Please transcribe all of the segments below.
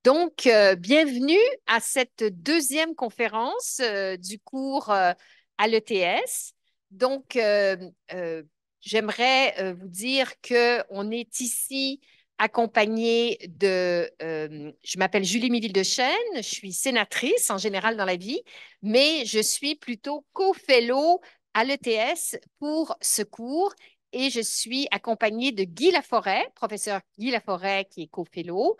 Bienvenue à cette deuxième conférence du cours à l'ETS. Donc, euh, euh, J'aimerais vous dire qu'on est ici accompagné je m'appelle Julie Miville-Dechaine, je suis sénatrice en général dans la vie, mais je suis plutôt co-fellow à l'ETS pour ce cours et je suis accompagnée de Guy Laforêt, professeur Guy Laforêt qui est co-fellow.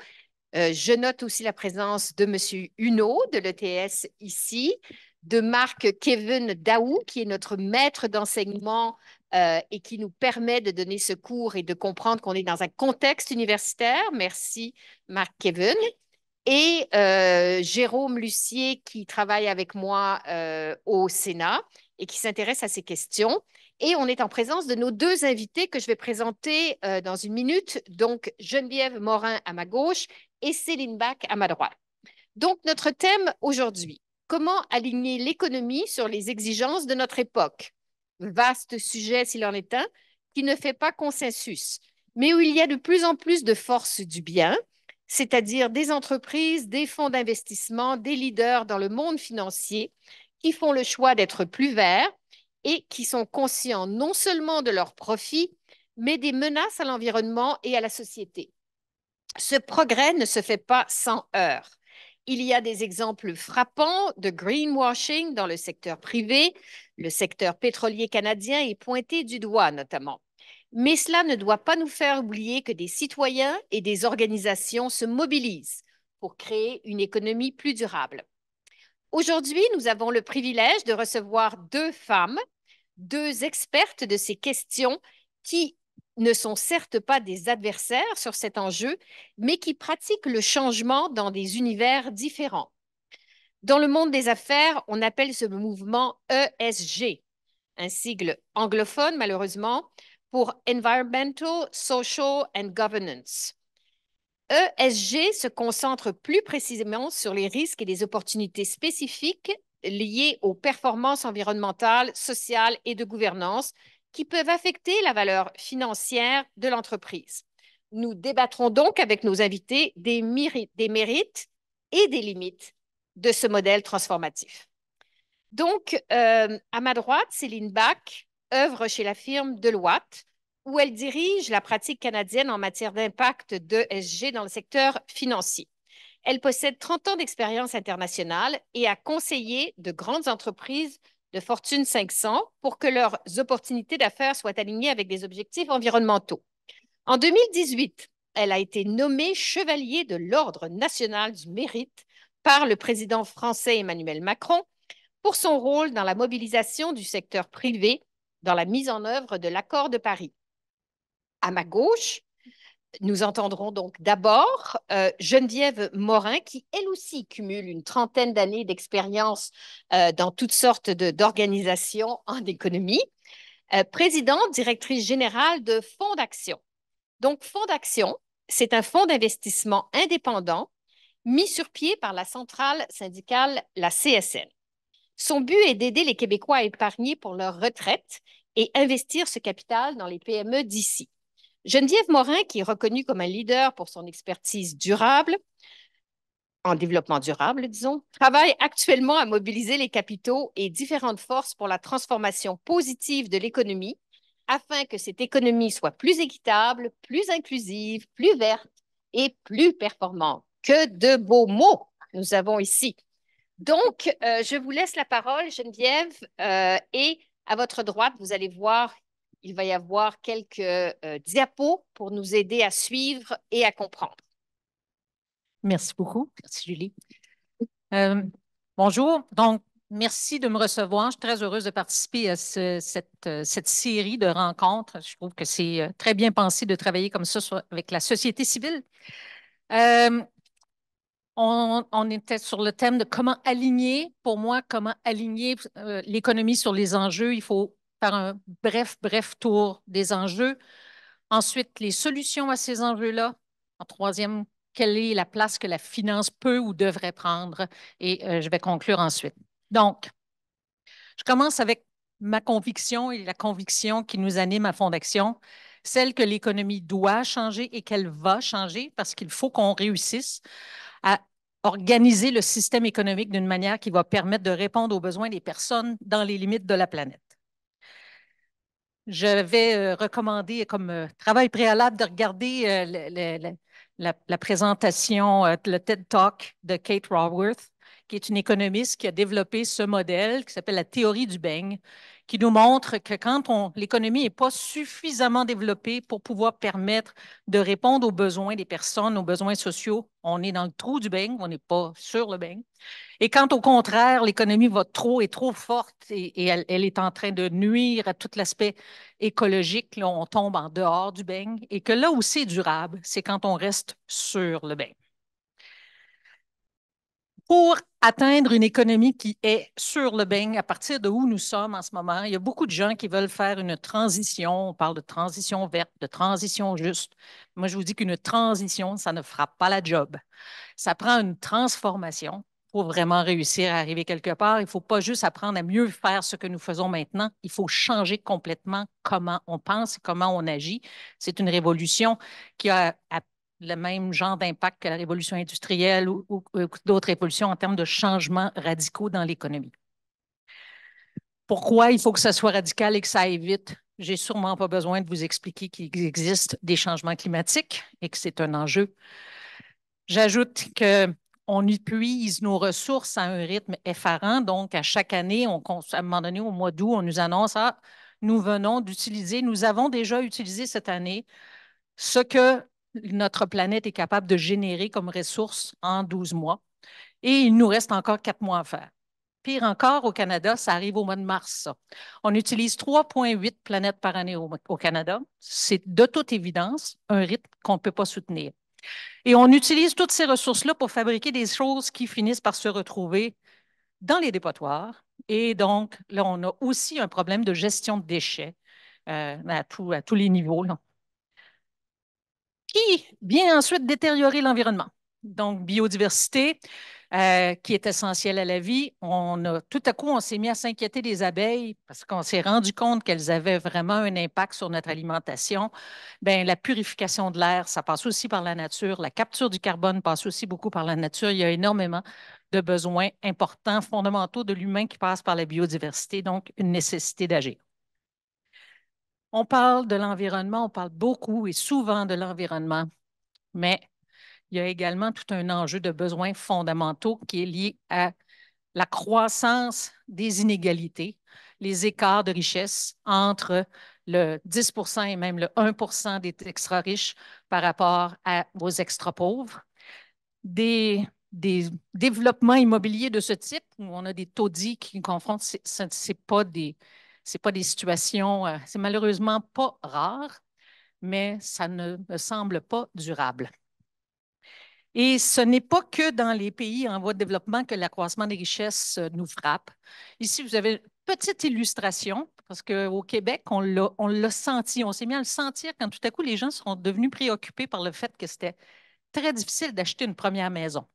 Je note aussi la présence de M. Huneau de l'ETS ici, de Marc Kevin Daou, qui est notre maître d'enseignement et qui nous permet de donner ce cours et de comprendre qu'on est dans un contexte universitaire. Merci, Marc Kevin. Et Jérôme Lucier, qui travaille avec moi au Sénat et qui s'intéresse à ces questions. Et on est en présence de nos deux invités que je vais présenter dans une minute. Donc, Geneviève Morin à ma gauche et Céline Bach à ma droite. Donc, notre thème aujourd'hui, comment aligner l'économie sur les exigences de notre époque? Vaste sujet s'il en est un, qui ne fait pas consensus, mais où il y a de plus en plus de forces du bien, c'est-à-dire des entreprises, des fonds d'investissement, des leaders dans le monde financier qui font le choix d'être plus verts et qui sont conscients non seulement de leurs profits, mais des menaces à l'environnement et à la société. Ce progrès ne se fait pas sans heurts. Il y a des exemples frappants de greenwashing dans le secteur privé. Le secteur pétrolier canadien est pointé du doigt notamment. Mais cela ne doit pas nous faire oublier que des citoyens et des organisations se mobilisent pour créer une économie plus durable. Aujourd'hui, nous avons le privilège de recevoir deux femmes, deux expertes de ces questions qui ne sont certes pas des adversaires sur cet enjeu, mais qui pratiquent le changement dans des univers différents. Dans le monde des affaires, on appelle ce mouvement ESG, un sigle anglophone malheureusement, pour Environmental, Social and Governance. ESG se concentre plus précisément sur les risques et les opportunités spécifiques liées aux performances environnementales, sociales et de gouvernance qui peuvent affecter la valeur financière de l'entreprise. Nous débattrons donc avec nos invités des mérites et des limites de ce modèle transformatif. À ma droite, Céline Bach œuvre chez la firme Deloitte, où elle dirige la pratique canadienne en matière d'impact d'ESG dans le secteur financier. Elle possède 30 ans d'expérience internationale et a conseillé de grandes entreprises de Fortune 500 pour que leurs opportunités d'affaires soient alignées avec des objectifs environnementaux. En 2018, elle a été nommée chevalier de l'Ordre national du mérite par le président français Emmanuel Macron pour son rôle dans la mobilisation du secteur privé dans la mise en œuvre de l'accord de Paris. À ma gauche, nous entendrons donc d'abord Geneviève Morin, qui elle aussi cumule une trentaine d'années d'expérience dans toutes sortes d'organisations en économie, présidente, directrice générale de Fonds d'Action. Donc, Fonds d'Action, c'est un fonds d'investissement indépendant mis sur pied par la centrale syndicale, la CSN. Son but est d'aider les Québécois à épargner pour leur retraite et investir ce capital dans les PME d'ici. Geneviève Morin, qui est reconnue comme un leader pour son expertise durable, en développement durable, disons, travaille actuellement à mobiliser les capitaux et différentes forces pour la transformation positive de l'économie afin que cette économie soit plus équitable, plus inclusive, plus verte et plus performante. Que de beaux mots nous avons ici. Je vous laisse la parole, Geneviève, et à votre droite, vous allez voir, il va y avoir quelques diapos pour nous aider à suivre et à comprendre. Merci beaucoup. Merci, Julie. Euh, Bonjour. Donc, merci de me recevoir. Je suis très heureuse de participer à cette série de rencontres. Je trouve que c'est très bien pensé de travailler comme ça avec la société civile. Euh, on était sur le thème de comment aligner, pour moi, comment aligner l'économie sur les enjeux. Il faut faire un bref tour des enjeux. Ensuite, les solutions à ces enjeux-là. En troisième, quelle est la place que la finance peut ou devrait prendre? Et je vais conclure ensuite. Donc, je commence avec ma conviction et la conviction qui nous anime à Fonds d'Action, celle que l'économie doit changer et qu'elle va changer parce qu'il faut qu'on réussisse à organiser le système économique d'une manière qui va permettre de répondre aux besoins des personnes dans les limites de la planète. Je vais recommander comme travail préalable de regarder la présentation, le TED Talk de Kate Raworth, qui est une économiste qui a développé ce modèle qui s'appelle la théorie du beigne, qui nous montre que quand l'économie n'est pas suffisamment développée pour pouvoir permettre de répondre aux besoins des personnes, aux besoins sociaux, on est dans le trou du beigne, on n'est pas sur le beigne. Et quand au contraire, l'économie va trop et trop forte et elle est en train de nuire à tout l'aspect écologique, là, on tombe en dehors du beigne et que là où c'est durable, c'est quand on reste sur le beigne. Pour atteindre une économie qui est sur le beigne, à partir de où nous sommes en ce moment, il y a beaucoup de gens qui veulent faire une transition. On parle de transition verte, de transition juste. Moi, je vous dis qu'une transition, ça ne fera pas la job. Ça prend une transformation pour vraiment réussir à arriver quelque part. Il ne faut pas juste apprendre à mieux faire ce que nous faisons maintenant. Il faut changer complètement comment on pense et comment on agit. C'est une révolution qui a le même genre d'impact que la révolution industrielle ou d'autres révolutions en termes de changements radicaux dans l'économie. Pourquoi il faut que ça soit radical et que ça aille vite? J'ai sûrement pas besoin de vous expliquer qu'il existe des changements climatiques et que c'est un enjeu. J'ajoute qu'on épuise nos ressources à un rythme effarant. Donc, à chaque année, à un moment donné, au mois d'août, on nous annonce, ah, nous venons d'utiliser, nous avons déjà utilisé cette année ce que notre planète est capable de générer comme ressources en 12 mois. Et il nous reste encore 4 mois à faire. Pire encore, au Canada, ça arrive au mois de mars, ça. On utilise 3,8 planètes par année au Canada. C'est de toute évidence un rythme qu'on ne peut pas soutenir. Et on utilise toutes ces ressources-là pour fabriquer des choses qui finissent par se retrouver dans les dépotoirs. Et donc, là, on a aussi un problème de gestion de déchets à tous les niveaux, là, qui vient ensuite détériorer l'environnement. Donc, biodiversité, qui est essentielle à la vie. Tout à coup, on s'est mis à s'inquiéter des abeilles parce qu'on s'est rendu compte qu'elles avaient vraiment un impact sur notre alimentation. Bien, la purification de l'air, ça passe aussi par la nature. La capture du carbone passe aussi beaucoup par la nature. Il y a énormément de besoins importants, fondamentaux de l'humain qui passent par la biodiversité, donc une nécessité d'agir. On parle de l'environnement, on parle beaucoup et souvent de l'environnement, mais il y a également tout un enjeu de besoins fondamentaux qui est lié à la croissance des inégalités, les écarts de richesse entre le 10 et même le 1 des extra-riches par rapport aux extra-pauvres, des développements immobiliers de ce type où on a des taudis qui confrontent, c'est pas des situations, c'est malheureusement pas rare, mais ça ne me semble pas durable. Et ce n'est pas que dans les pays en voie de développement que l'accroissement des richesses nous frappe. Ici, vous avez une petite illustration, parce qu'au Québec, on l'a senti, on s'est mis à le sentir quand tout à coup les gens sont devenus préoccupés par le fait que c'était très difficile d'acheter une première maison.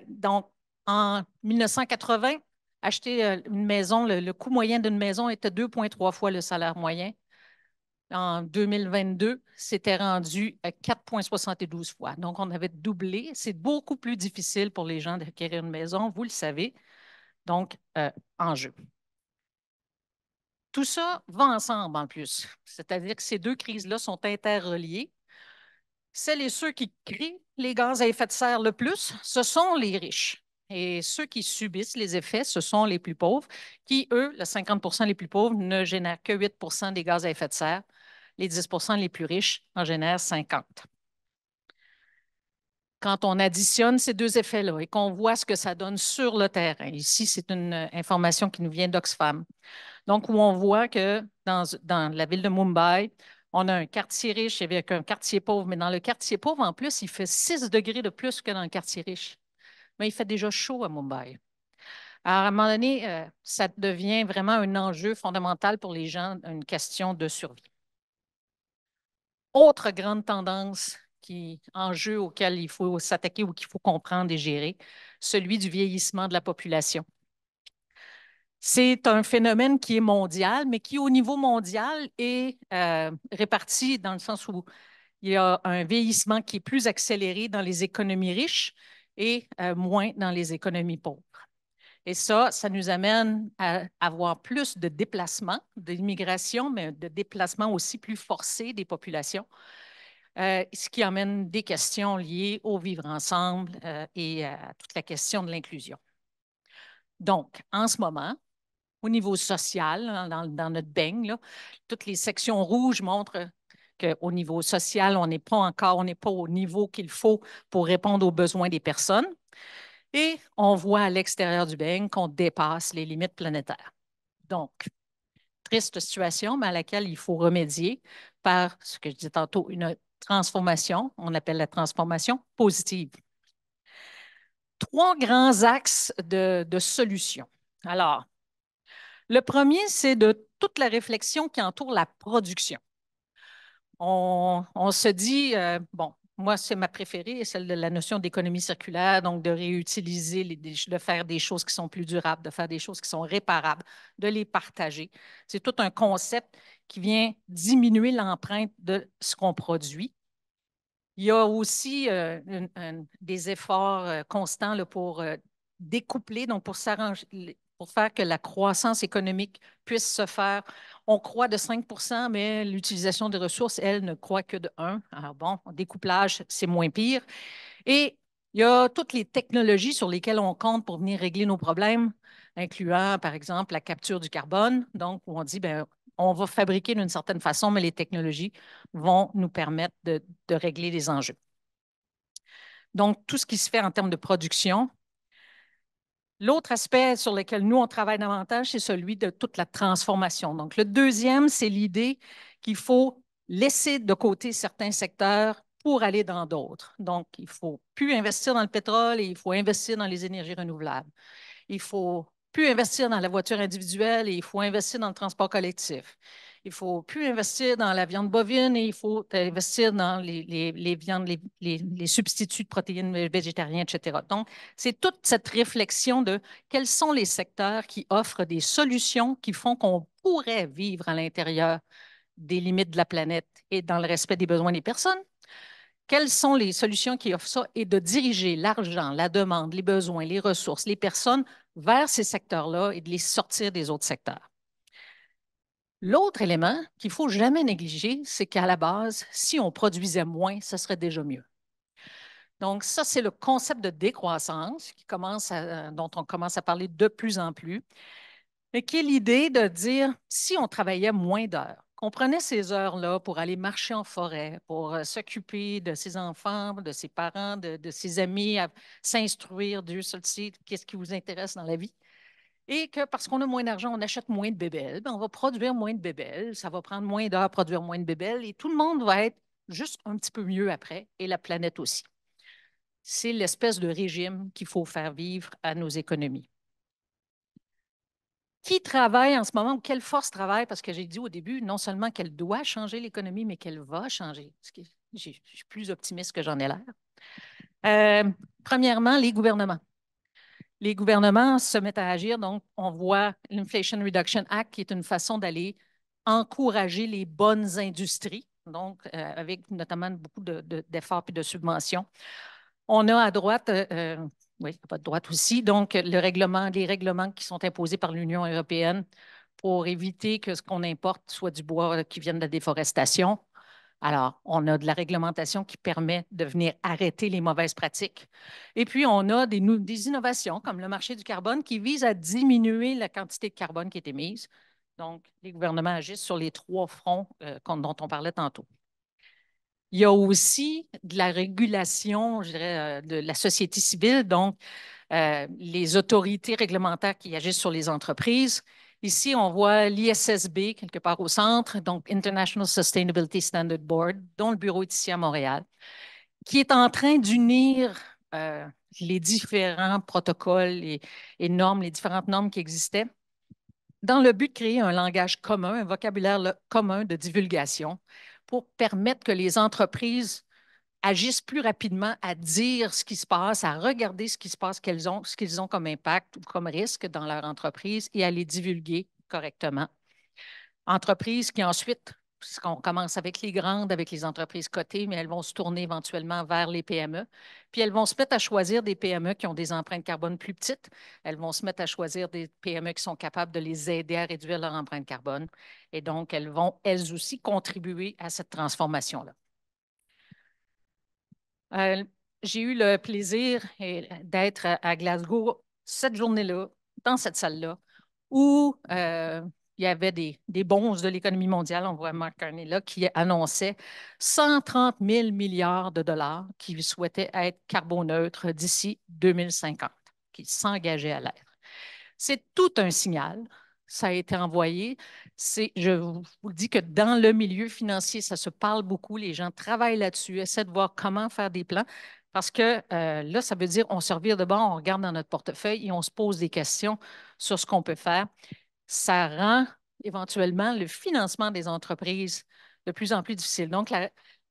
Donc, en 1980, acheter une maison, le coût moyen d'une maison était 2,3 fois le salaire moyen. En 2022, c'était rendu à 4,72 fois. Donc, on avait doublé. C'est beaucoup plus difficile pour les gens d'acquérir une maison, vous le savez. Donc, enjeu. Tout ça va ensemble en plus. C'est-à-dire que ces deux crises-là sont interreliées. Celles et ceux qui créent les gaz à effet de serre le plus, ce sont les riches. Et ceux qui subissent les effets, ce sont les plus pauvres, qui, eux, les 50 les plus pauvres, ne génèrent que 8 des gaz à effet de serre. Les 10 les plus riches en génèrent 50. Quand on additionne ces deux effets-là et qu'on voit ce que ça donne sur le terrain, ici, c'est une information qui nous vient d'Oxfam, donc où on voit que dans la ville de Mumbai, on a un quartier riche avec un quartier pauvre, mais dans le quartier pauvre, en plus, il fait 6 degrés de plus que dans le quartier riche. Mais il fait déjà chaud à Mumbai. Alors, à un moment donné, ça devient vraiment un enjeu fondamental pour les gens, une question de survie. Autre grande tendance enjeu auquel il faut s'attaquer ou qu'il faut comprendre et gérer, celui du vieillissement de la population. C'est un phénomène qui est mondial, mais qui, au niveau mondial, est réparti dans le sens où il y a un vieillissement qui est plus accéléré dans les économies riches et moins dans les économies pauvres. Et ça nous amène à avoir plus de déplacements, d'immigration, mais de déplacements aussi plus forcés des populations, ce qui amène des questions liées au vivre ensemble et à toute la question de l'inclusion. Donc, en ce moment, au niveau social, dans notre beigne, là, toutes les sections rouges montrent qu'au niveau social, on n'est pas au niveau qu'il faut pour répondre aux besoins des personnes. Et on voit à l'extérieur du beigne qu'on dépasse les limites planétaires. Donc, triste situation, mais à laquelle il faut remédier par ce que je disais tantôt, une transformation, on appelle la transformation positive. Trois grands axes de solutions. Alors, le premier, c'est de toute la réflexion qui entoure la production. On se dit, bon, moi, c'est ma préférée, celle de la notion d'économie circulaire, donc de réutiliser, de faire des choses qui sont plus durables, de faire des choses qui sont réparables, de les partager. C'est tout un concept qui vient diminuer l'empreinte de ce qu'on produit. Il y a aussi des efforts constants là, pour découpler, donc pour s'arranger, pour faire que la croissance économique puisse se faire. On croît de 5 mais l'utilisation des ressources, elle, ne croît que de 1. Alors bon, découplage, c'est moins pire. Et il y a toutes les technologies sur lesquelles on compte pour venir régler nos problèmes, incluant, par exemple, la capture du carbone. Donc, où on dit, ben, on va fabriquer d'une certaine façon, mais les technologies vont nous permettre de régler les enjeux. Donc, tout ce qui se fait en termes de production. L'autre aspect sur lequel nous, on travaille davantage, c'est celui de toute la transformation. Donc, le deuxième, c'est l'idée qu'il faut laisser de côté certains secteurs pour aller dans d'autres. Donc, il ne faut plus investir dans le pétrole et il faut investir dans les énergies renouvelables. Il ne faut plus investir dans la voiture individuelle et il faut investir dans le transport collectif. Il ne faut plus investir dans la viande bovine et il faut investir dans les viandes, les substituts de protéines végétariennes, etc. Donc, c'est toute cette réflexion de quels sont les secteurs qui offrent des solutions qui font qu'on pourrait vivre à l'intérieur des limites de la planète et dans le respect des besoins des personnes. Quelles sont les solutions qui offrent ça et de diriger l'argent, la demande, les besoins, les ressources, les personnes vers ces secteurs-là et de les sortir des autres secteurs. L'autre élément qu'il ne faut jamais négliger, c'est qu'à la base, si on produisait moins, ce serait déjà mieux. Donc, ça, c'est le concept de décroissance dont on commence à parler de plus en plus, mais qui est l'idée de dire, si on travaillait moins d'heures, qu'on prenait ces heures-là pour aller marcher en forêt, pour s'occuper de ses enfants, de ses parents, de ses amis, à s'instruire, Dieu seul sait qu'est-ce qui vous intéresse dans la vie, et que parce qu'on a moins d'argent, on achète moins de bébelles, ben, on va produire moins de bébelles, ça va prendre moins d'heures à produire moins de bébelles, et tout le monde va être juste un petit peu mieux après, et la planète aussi. C'est l'espèce de régime qu'il faut faire vivre à nos économies. Qui travaille en ce moment ou quelle force travaille? Parce que j'ai dit au début, non seulement qu'elle doit changer l'économie, mais qu'elle va changer. Je suis plus optimiste que j'en ai l'air. Premièrement, les gouvernements. Les gouvernements se mettent à agir. Donc, on voit l'Inflation Reduction Act, qui est une façon d'aller encourager les bonnes industries, donc avec notamment beaucoup d'efforts et de subventions. On a à droite, oui, pas de droite aussi, donc les règlements qui sont imposés par l'Union européenne pour éviter que ce qu'on importe soit du bois qui vient de la déforestation. Alors, on a de la réglementation qui permet de venir arrêter les mauvaises pratiques. Et puis, on a des innovations comme le marché du carbone qui vise à diminuer la quantité de carbone qui est émise. Donc, les gouvernements agissent sur les trois fronts dont on parlait tantôt. Il y a aussi de la régulation, je dirais, de la société civile, donc les autorités réglementaires qui agissent sur les entreprises. Ici, on voit l'ISSB quelque part au centre, donc International Sustainability Standard Board, dont le bureau est ici à Montréal, qui est en train d'unir les différents protocoles et normes, les différentes normes qui existaient, dans le but de créer un langage commun, un vocabulaire commun de divulgation pour permettre que les entreprises agissent plus rapidement à dire ce qui se passe, à regarder ce qui se passe, ce qu'ils ont comme impact ou comme risque dans leur entreprise et à les divulguer correctement. Entreprises qui ensuite On commence avec les grandes, avec les entreprises cotées, mais elles vont se tourner éventuellement vers les PME. Puis elles vont se mettre à choisir des PME qui ont des empreintes carbone plus petites. Elles vont se mettre à choisir des PME qui sont capables de les aider à réduire leur empreinte carbone. Et donc, elles vont, elles aussi, contribuer à cette transformation-là. J'ai eu le plaisir d'être à Glasgow cette journée-là, dans cette salle-là, où il y avait des bonzes de l'économie mondiale, on voit Mark Carney là, qui annonçait 130 000 milliards de dollars qui souhaitaient être carboneutres d'ici 2050, qui s'engageaient à l'être. C'est tout un signal. Ça a été envoyé. Je vous dis que dans le milieu financier, ça se parle beaucoup. Les gens travaillent là-dessus, essaient de voir comment faire des plans. Parce que là, ça veut dire on se revire de bord, on regarde dans notre portefeuille et on se pose des questions sur ce qu'on peut faire. Ça rend éventuellement le financement des entreprises de plus en plus difficile. Donc,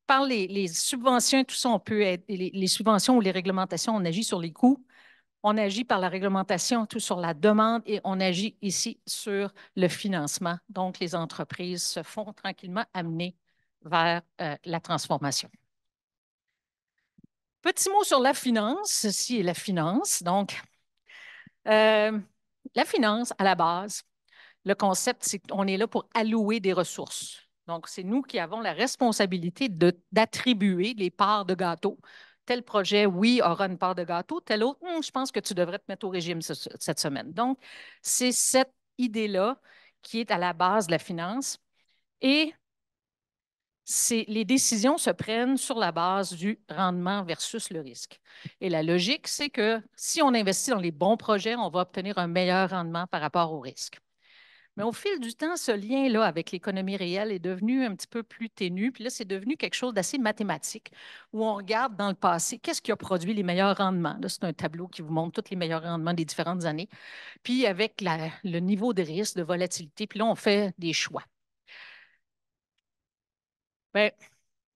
par les subventions et tout ça, on peut être, les subventions ou les réglementations, on agit sur les coûts. On agit par la réglementation, tout sur la demande et on agit ici sur le financement. Donc, les entreprises se font tranquillement amener vers la transformation. Petit mot sur la finance. Ceci est la finance. Donc, la finance, à la base, le concept, c'est qu'on est là pour allouer des ressources. Donc, c'est nous qui avons la responsabilité d'attribuer les parts de gâteau. Tel projet, oui, aura une part de gâteau. Tel autre, je pense que tu devrais te mettre au régime cette semaine. Donc, c'est cette idée-là qui est à la base de la finance. Et les décisions se prennent sur la base du rendement versus le risque. Et la logique, c'est que si on investit dans les bons projets, on va obtenir un meilleur rendement par rapport au risque. Mais au fil du temps, ce lien-là avec l'économie réelle est devenu un petit peu plus ténu. Puis là, c'est devenu quelque chose d'assez mathématique où on regarde dans le passé qu'est-ce qui a produit les meilleurs rendements. Là, c'est un tableau qui vous montre tous les meilleurs rendements des différentes années. Puis avec le niveau de risque, de volatilité, puis là, on fait des choix. Bien,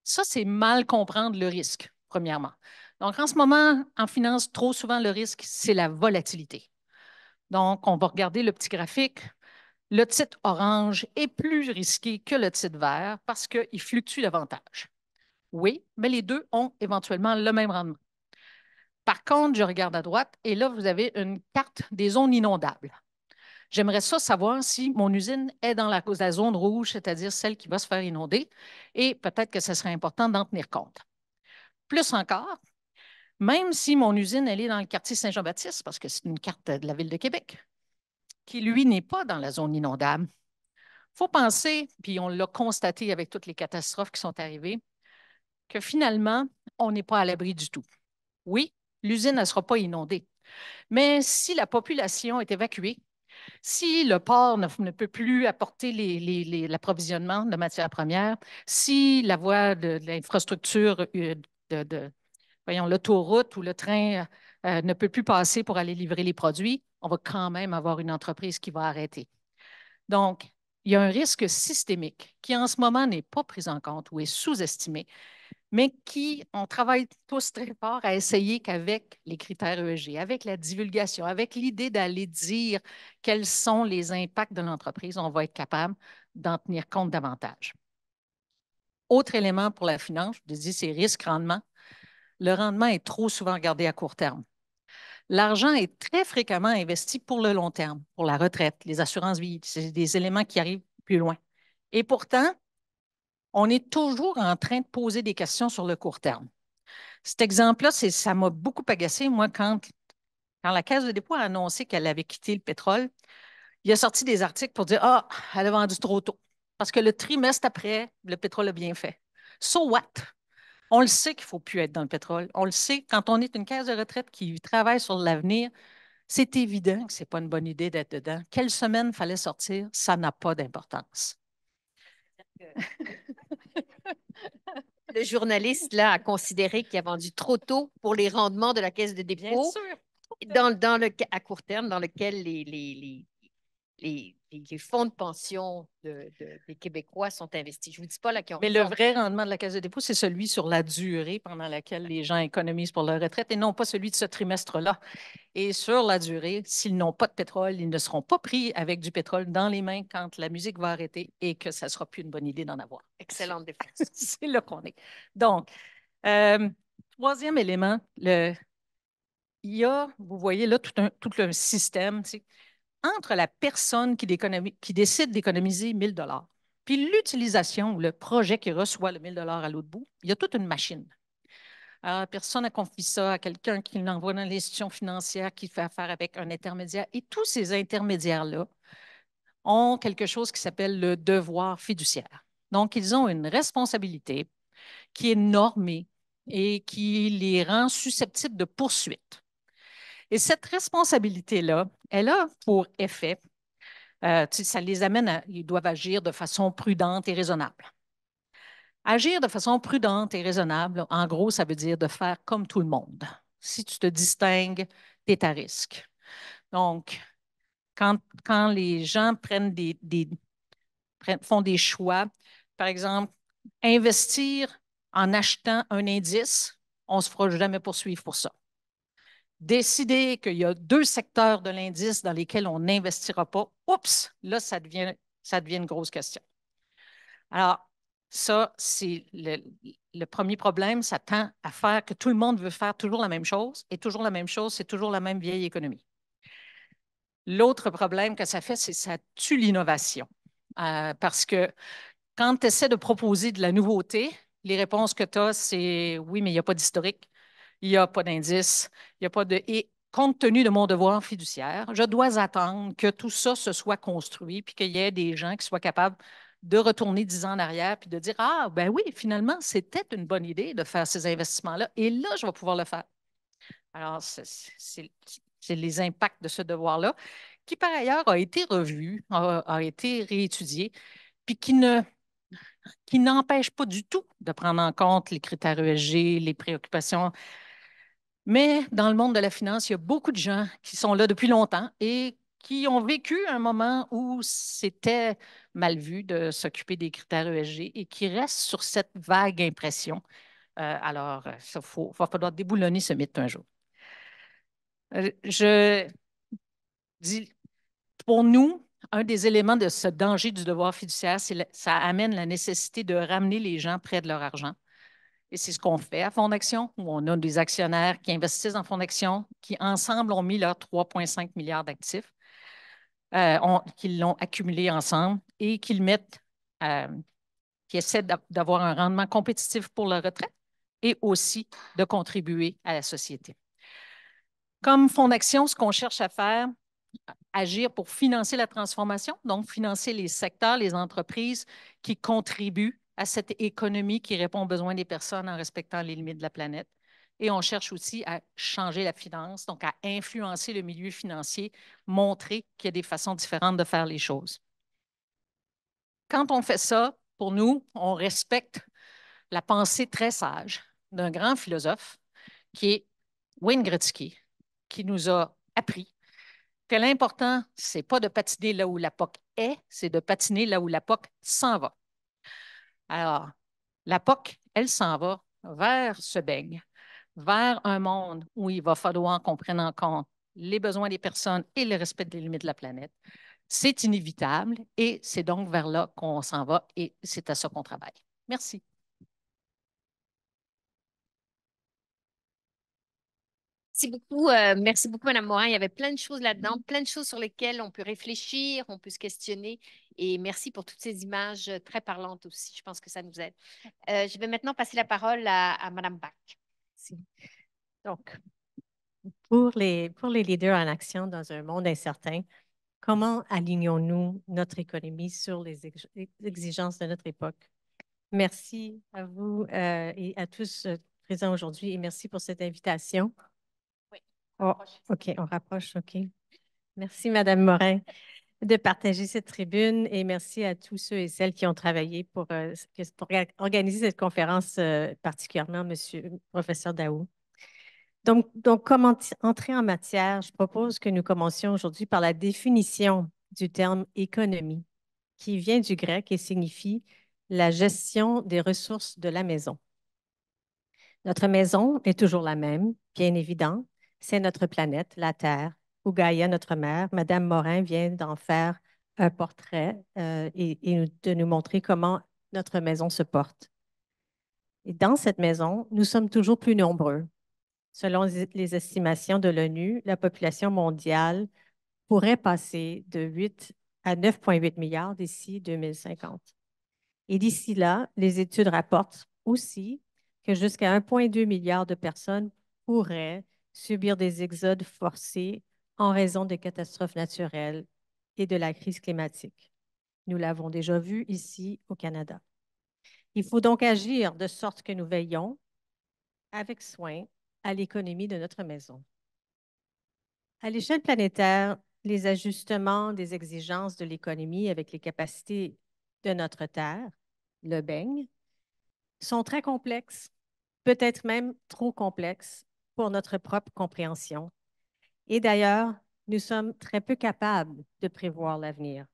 ça, c'est mal comprendre le risque, premièrement. Donc, en ce moment, en finance, trop souvent, le risque, c'est la volatilité. Donc, on va regarder le petit graphique. Le titre orange est plus risqué que le titre vert parce qu'il fluctue davantage. Oui, mais les deux ont éventuellement le même rendement. Par contre, je regarde à droite et là, vous avez une carte des zones inondables. J'aimerais ça savoir si mon usine est dans la zone rouge, c'est-à-dire celle qui va se faire inonder, et peut-être que ce serait important d'en tenir compte. Plus encore, même si mon usine elle est dans le quartier Saint-Jean-Baptiste, parce que c'est une carte de la ville de Québec, qui, lui, n'est pas dans la zone inondable, il faut penser, puis on l'a constaté avec toutes les catastrophes qui sont arrivées, que finalement, on n'est pas à l'abri du tout. Oui, l'usine ne sera pas inondée, mais si la population est évacuée, si le port ne peut plus apporter l'approvisionnement de matières premières, si la voie de l'infrastructure voyons, l'autoroute ou le train ne peut plus passer pour aller livrer les produits, on va quand même avoir une entreprise qui va arrêter. Donc, il y a un risque systémique qui, en ce moment, n'est pas pris en compte ou est sous-estimé, mais on travaille tous très fort à essayer qu'avec les critères ESG, avec la divulgation, avec l'idée d'aller dire quels sont les impacts de l'entreprise, on va être capable d'en tenir compte davantage. Autre élément pour la finance, je dis c'est risque-rendement. Le rendement est trop souvent regardé à court terme. L'argent est très fréquemment investi pour le long terme, pour la retraite, les assurances vie. C'est des éléments qui arrivent plus loin. Et pourtant, on est toujours en train de poser des questions sur le court terme. Cet exemple-là, ça m'a beaucoup agacé, moi, quand la Caisse de dépôt a annoncé qu'elle avait quitté le pétrole, il a sorti des articles pour dire ah, elle a vendu trop tôt. Parce que le trimestre après, le pétrole a bien fait. So what? On le sait qu'il ne faut plus être dans le pétrole. On le sait, quand on est une caisse de retraite qui travaille sur l'avenir, c'est évident que ce n'est pas une bonne idée d'être dedans. Quelle semaine fallait sortir? Ça n'a pas d'importance. Le journaliste là, a considéré qu'il a vendu trop tôt pour les rendements de la caisse de Bien dépôt sûr. à court terme, dans lequel les fonds de pension des Québécois sont investis. Je ne vous dis pas là qu'ils ont... Mais le vrai rendement de la Caisse de dépôt, c'est celui sur la durée pendant laquelle les gens économisent pour leur retraite et non pas celui de ce trimestre-là. Et sur la durée, s'ils n'ont pas de pétrole, ils ne seront pas pris avec du pétrole dans les mains quand la musique va arrêter et que ça ne sera plus une bonne idée d'en avoir. Excellente défense. C'est là qu'on est. Donc, euh, troisième élément, il y a, vous voyez là, tout un système, tu sais, entre la personne qui décide d'économiser 1 000 $ puis l'utilisation ou le projet qui reçoit le 1 000 $ à l'autre bout, il y a toute une machine. Alors, la personne a confié ça à quelqu'un qui l'envoie dans l'institution financière qui fait affaire avec un intermédiaire. Et tous ces intermédiaires-là ont quelque chose qui s'appelle le devoir fiduciaire. Donc, ils ont une responsabilité qui est normée et qui les rend susceptibles de poursuites. Et cette responsabilité-là, elle a pour effet, ça les amène ils doivent agir de façon prudente et raisonnable. Agir de façon prudente et raisonnable, en gros, ça veut dire de faire comme tout le monde. Si tu te distingues, tu es à risque. Donc, quand les gens font des choix, par exemple, investir en achetant un indice, on ne se fera jamais poursuivre pour ça. Décider qu'il y a 2 secteurs de l'indice dans lesquels on n'investira pas, oups, là, ça devient une grosse question. Alors, ça, c'est le premier problème. Ça tend à faire que tout le monde veut faire toujours la même chose et toujours la même chose, c'est toujours la même vieille économie. L'autre problème que ça fait, c'est que ça tue l'innovation. Parce que quand tu essaies de proposer de la nouveauté, les réponses que tu as, c'est oui, mais il n'y a pas d'historique, il n'y a pas d'indice, il n'y a pas de. Et compte tenu de mon devoir fiduciaire, je dois attendre que tout ça se soit construit puis qu'il y ait des gens qui soient capables de retourner 10 ans en arrière puis de dire ah, ben oui, finalement, c'était une bonne idée de faire ces investissements-là et là, je vais pouvoir le faire. Alors, c'est les impacts de ce devoir-là qui, par ailleurs, a été revu, a été réétudié, puis qui n'empêche pas du tout de prendre en compte les critères ESG, les préoccupations. Mais dans le monde de la finance, il y a beaucoup de gens qui sont là depuis longtemps et qui ont vécu un moment où c'était mal vu de s'occuper des critères ESG et qui restent sur cette vague impression. Alors, il va falloir déboulonner ce mythe un jour. Je dis, pour nous, un des éléments de ce danger du devoir fiduciaire, ça amène la nécessité de ramener les gens près de leur argent. Et c'est ce qu'on fait à Fonds d'Action, où on a des actionnaires qui investissent en Fonds d'Action, qui ensemble ont mis leurs 3,5 milliards d'actifs, qu'ils l'ont accumulé ensemble et qu'ils mettent, qui essaient d'avoir un rendement compétitif pour leur retraite et aussi de contribuer à la société. Comme Fonds d'Action, ce qu'on cherche à faire, agir pour financer la transformation, donc financer les secteurs, les entreprises qui contribuent à cette économie qui répond aux besoins des personnes en respectant les limites de la planète. Et on cherche aussi à changer la finance, donc à influencer le milieu financier, montrer qu'il y a des façons différentes de faire les choses. Quand on fait ça, pour nous, on respecte la pensée très sage d'un grand philosophe qui est Wayne Gretzky, qui nous a appris que l'important, c'est pas de patiner là où la POC est, c'est de patiner là où la POC s'en va. Alors, la POC, elle s'en va vers ce beigne, vers un monde où il va falloir qu'on prenne en compte les besoins des personnes et le respect des limites de la planète. C'est inévitable et c'est donc vers là qu'on s'en va et c'est à ça qu'on travaille. Merci. Merci beaucoup, Madame Morin. Il y avait plein de choses là-dedans, plein de choses sur lesquelles on peut réfléchir, on peut se questionner. Et merci pour toutes ces images très parlantes aussi. Je pense que ça nous aide. Je vais maintenant passer la parole à Madame Bach. Merci. Donc, pour les leaders en action dans un monde incertain, comment alignons-nous notre économie sur les exigences de notre époque? Merci à vous et à tous présents aujourd'hui et merci pour cette invitation. Oui, oh, OK, on rapproche, OK. Merci, Madame Morin, de partager cette tribune et merci à tous ceux et celles qui ont travaillé pour organiser cette conférence, particulièrement Monsieur Professeur Daou. Donc, comme entrer en matière, je propose que nous commencions aujourd'hui par la définition du terme économie, qui vient du grec et signifie la gestion des ressources de la maison. Notre maison est toujours la même, bien évident. C'est notre planète, la Terre, ou Gaïa, notre mère. Madame Morin vient d'en faire un portrait et de nous montrer comment notre maison se porte. Et dans cette maison, nous sommes toujours plus nombreux. Selon les estimations de l'ONU, la population mondiale pourrait passer de 8 à 9,8 milliards d'ici 2050. Et d'ici là, les études rapportent aussi que jusqu'à 1,2 milliard de personnes pourraient subir des exodes forcés en raison des catastrophes naturelles et de la crise climatique. Nous l'avons déjà vu ici au Canada. Il faut donc agir de sorte que nous veillons avec soin à l'économie de notre maison. À l'échelle planétaire, les ajustements des exigences de l'économie avec les capacités de notre Terre, le beigne, sont très complexes, peut-être même trop complexes pour notre propre compréhension. Et d'ailleurs, nous sommes très peu capables de prévoir l'avenir.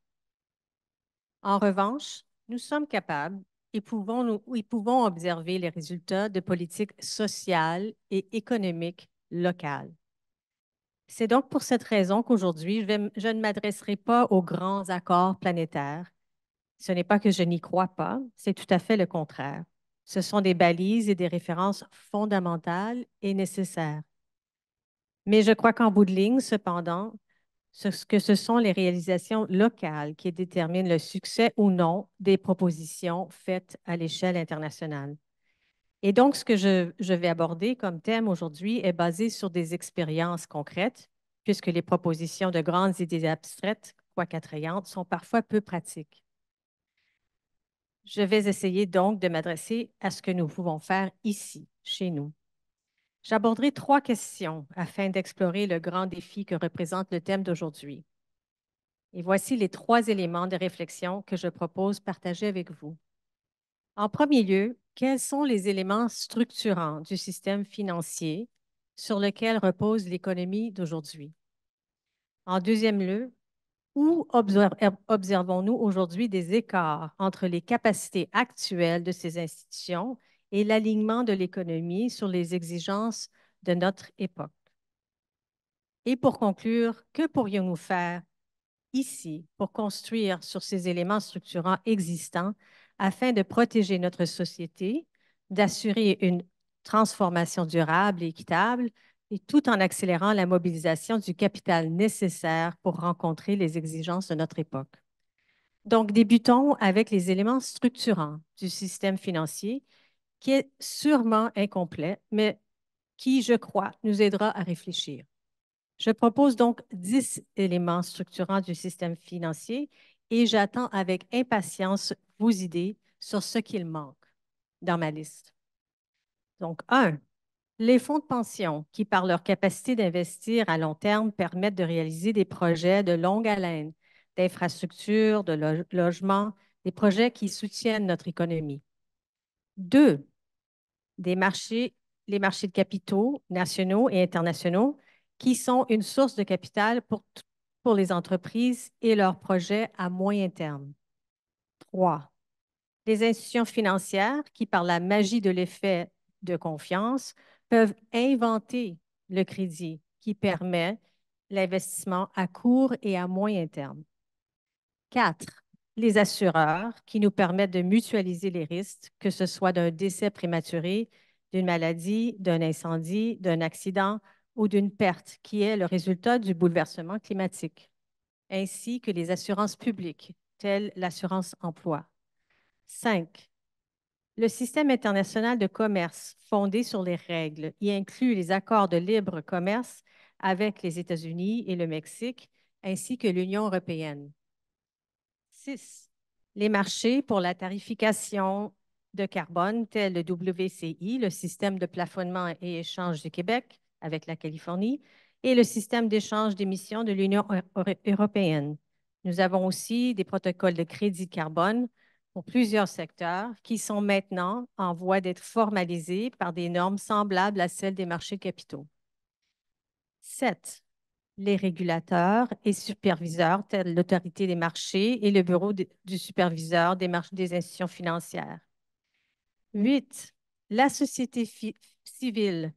En revanche, nous sommes capables et pouvons observer les résultats de politiques sociales et économiques locales. C'est donc pour cette raison qu'aujourd'hui, je ne m'adresserai pas aux grands accords planétaires. Ce n'est pas que je n'y crois pas, c'est tout à fait le contraire. Ce sont des balises et des références fondamentales et nécessaires. Mais je crois qu'en bout de ligne, cependant, ce sont les réalisations locales qui déterminent le succès ou non des propositions faites à l'échelle internationale. Et donc, ce que je vais aborder comme thème aujourd'hui est basé sur des expériences concrètes, puisque les propositions de grandes idées abstraites, quoique attrayantes, sont parfois peu pratiques. Je vais essayer donc de m'adresser à ce que nous pouvons faire ici, chez nous. J'aborderai 3 questions afin d'explorer le grand défi que représente le thème d'aujourd'hui. Et voici les 3 éléments de réflexion que je propose partager avec vous. En premier lieu, quels sont les éléments structurants du système financier sur lequel repose l'économie d'aujourd'hui? En deuxième lieu, où observons-nous aujourd'hui des écarts entre les capacités actuelles de ces institutions et l'alignement de l'économie sur les exigences de notre époque? Et pour conclure, que pourrions-nous faire ici pour construire sur ces éléments structurants existants afin de protéger notre société, d'assurer une transformation durable et équitable, et tout en accélérant la mobilisation du capital nécessaire pour rencontrer les exigences de notre époque. Donc, débutons avec les éléments structurants du système financier qui est sûrement incomplet, mais qui, je crois, nous aidera à réfléchir. Je propose donc 10 éléments structurants du système financier et j'attends avec impatience vos idées sur ce qu'il manque dans ma liste. Donc, 1, les fonds de pension qui, par leur capacité d'investir à long terme, permettent de réaliser des projets de longue haleine, d'infrastructures, de logements, des projets qui soutiennent notre économie. 2, les marchés de capitaux nationaux et internationaux qui sont une source de capital pour les entreprises et leurs projets à moyen terme. 3, les institutions financières qui, par la magie de l'effet de confiance, peuvent inventer le crédit qui permet l'investissement à court et à moyen terme. 4, les assureurs qui nous permettent de mutualiser les risques, que ce soit d'un décès prématuré, d'une maladie, d'un incendie, d'un accident ou d'une perte qui est le résultat du bouleversement climatique, ainsi que les assurances publiques, telles l'assurance emploi. 5, le système international de commerce fondé sur les règles y inclut les accords de libre commerce avec les États-Unis et le Mexique, ainsi que l'Union européenne. 6, les marchés pour la tarification de carbone, tels le WCI, le système de plafonnement et échange du Québec avec la Californie, et le système d'échange d'émissions de l'Union européenne. Nous avons aussi des protocoles de crédit carbone pour plusieurs secteurs qui sont maintenant en voie d'être formalisés par des normes semblables à celles des marchés capitaux. 7, les régulateurs et superviseurs, tels l'autorité des marchés et le bureau du superviseur des institutions financières. 8. La société civile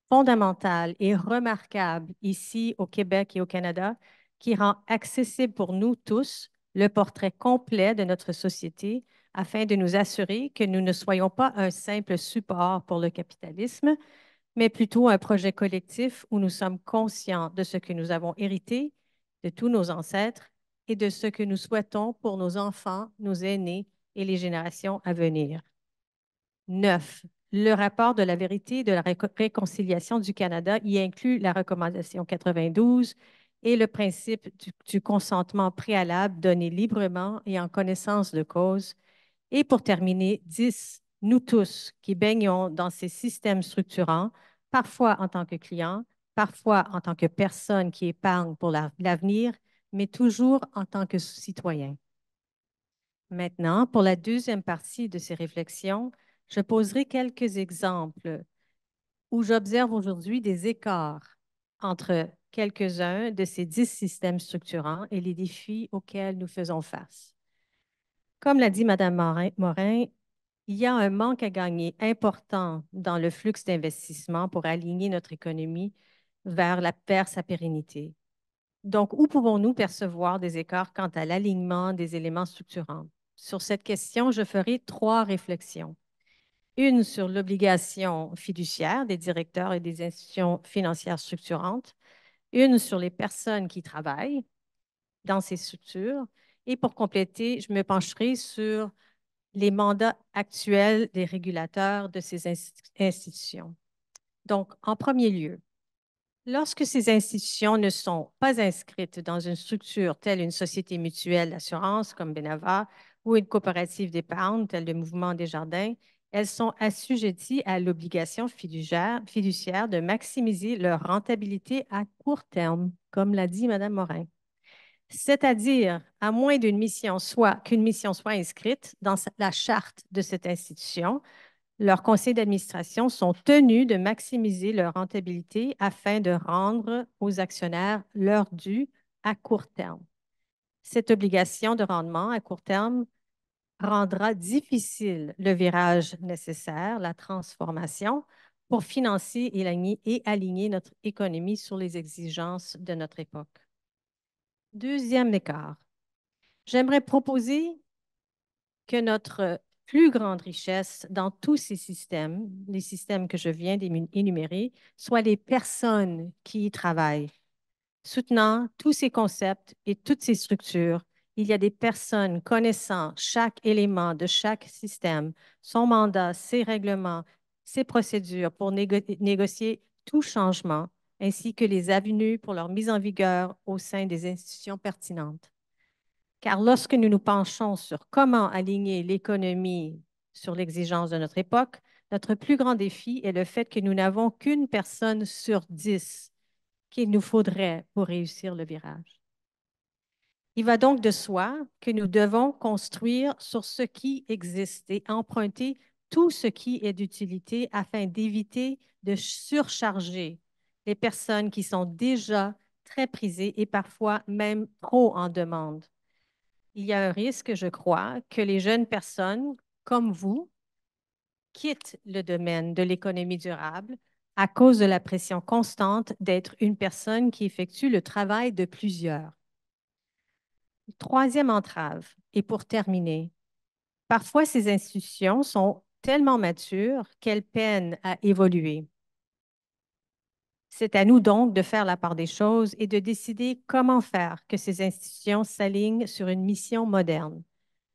fondamentale et remarquable ici au Québec et au Canada qui rend accessible pour nous tous le portrait complet de notre société afin de nous assurer que nous ne soyons pas un simple support pour le capitalisme, mais plutôt un projet collectif où nous sommes conscients de ce que nous avons hérité de tous nos ancêtres et de ce que nous souhaitons pour nos enfants, nos aînés et les générations à venir. 9. Le rapport de la vérité et de la réconciliation du Canada y inclut la recommandation 92 et le principe du consentement préalable donné librement et en connaissance de cause. Et pour terminer, 10. Nous tous qui baignons dans ces systèmes structurants, parfois en tant que clients, parfois en tant que personnes qui épargnent pour l'avenir, mais toujours en tant que citoyens. Maintenant, pour la deuxième partie de ces réflexions, je poserai quelques exemples où j'observe aujourd'hui des écarts entre quelques-uns de ces 10 systèmes structurants et les défis auxquels nous faisons face. Comme l'a dit Mme Morin, il y a un manque à gagner important dans le flux d'investissement pour aligner notre économie vers sa pérennité. Donc, où pouvons-nous percevoir des écarts quant à l'alignement des éléments structurants? Sur cette question, je ferai 3 réflexions. Une sur l'obligation fiduciaire des directeurs et des institutions financières structurantes, une sur les personnes qui travaillent dans ces structures, et pour compléter, je me pencherai sur les mandats actuels des régulateurs de ces institutions. Donc, en premier lieu, lorsque ces institutions ne sont pas inscrites dans une structure telle une société mutuelle d'assurance comme Benava ou une coopérative d'épargne telle le Mouvement Desjardins, elles sont assujetties à l'obligation fiduciaire de maximiser leur rentabilité à court terme, comme l'a dit Mme Morin. C'est-à-dire, à moins qu'une mission soit inscrite dans la charte de cette institution, leurs conseils d'administration sont tenus de maximiser leur rentabilité afin de rendre aux actionnaires leur dû à court terme. Cette obligation de rendement à court terme rendra difficile le virage nécessaire, la transformation, pour financer et aligner notre économie sur les exigences de notre époque. Deuxième écart. J'aimerais proposer que notre plus grande richesse dans tous ces systèmes, les systèmes que je viens d'énumérer, soient les personnes qui y travaillent. Soutenant tous ces concepts et toutes ces structures, il y a des personnes connaissant chaque élément de chaque système, son mandat, ses règlements, ses procédures pour négocier tout changement, ainsi que les avenues pour leur mise en vigueur au sein des institutions pertinentes. Car lorsque nous nous penchons sur comment aligner l'économie sur l'exigence de notre époque, notre plus grand défi est le fait que nous n'avons qu'une personne sur 10 qu'il nous faudrait pour réussir le virage. Il va donc de soi que nous devons construire sur ce qui existe et emprunter tout ce qui est d'utilité afin d'éviter de surcharger les personnes qui sont déjà très prisées et parfois même trop en demande. Il y a un risque, je crois, que les jeunes personnes comme vous quittent le domaine de l'économie durable à cause de la pression constante d'être une personne qui effectue le travail de plusieurs. Troisième entrave, et pour terminer, parfois ces institutions sont tellement matures qu'elles peinent à évoluer. C'est à nous donc de faire la part des choses et de décider comment faire que ces institutions s'alignent sur une mission moderne.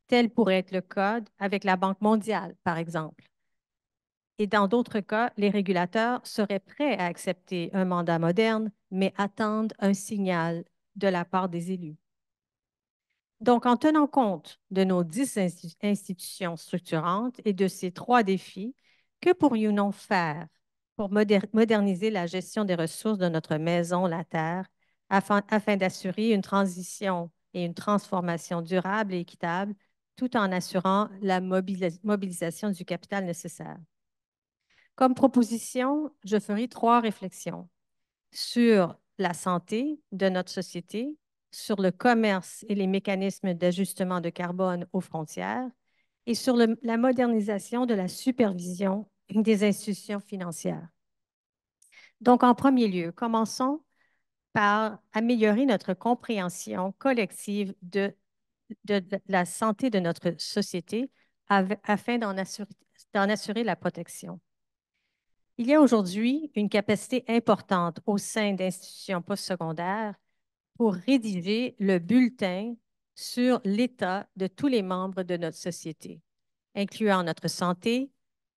Tel pourrait être le cas avec la Banque mondiale, par exemple. Et dans d'autres cas, les régulateurs seraient prêts à accepter un mandat moderne, mais attendent un signal de la part des élus. Donc, en tenant compte de nos 10 institutions structurantes et de ces 3 défis, que pourrions-nous faire pour moderniser la gestion des ressources de notre maison, la Terre, afin d'assurer une transition et une transformation durable et équitable tout en assurant la mobilisation du capital nécessaire? Comme proposition, je ferai 3 réflexions sur la santé de notre société, sur le commerce et les mécanismes d'ajustement de carbone aux frontières et sur la modernisation de la supervision des institutions financières. Donc, en premier lieu, commençons par améliorer notre compréhension collective de la santé de notre société afin d'en assurer la protection. Il y a aujourd'hui une capacité importante au sein d'institutions postsecondaires pour rédiger le bulletin sur l'état de tous les membres de notre société, incluant notre santé,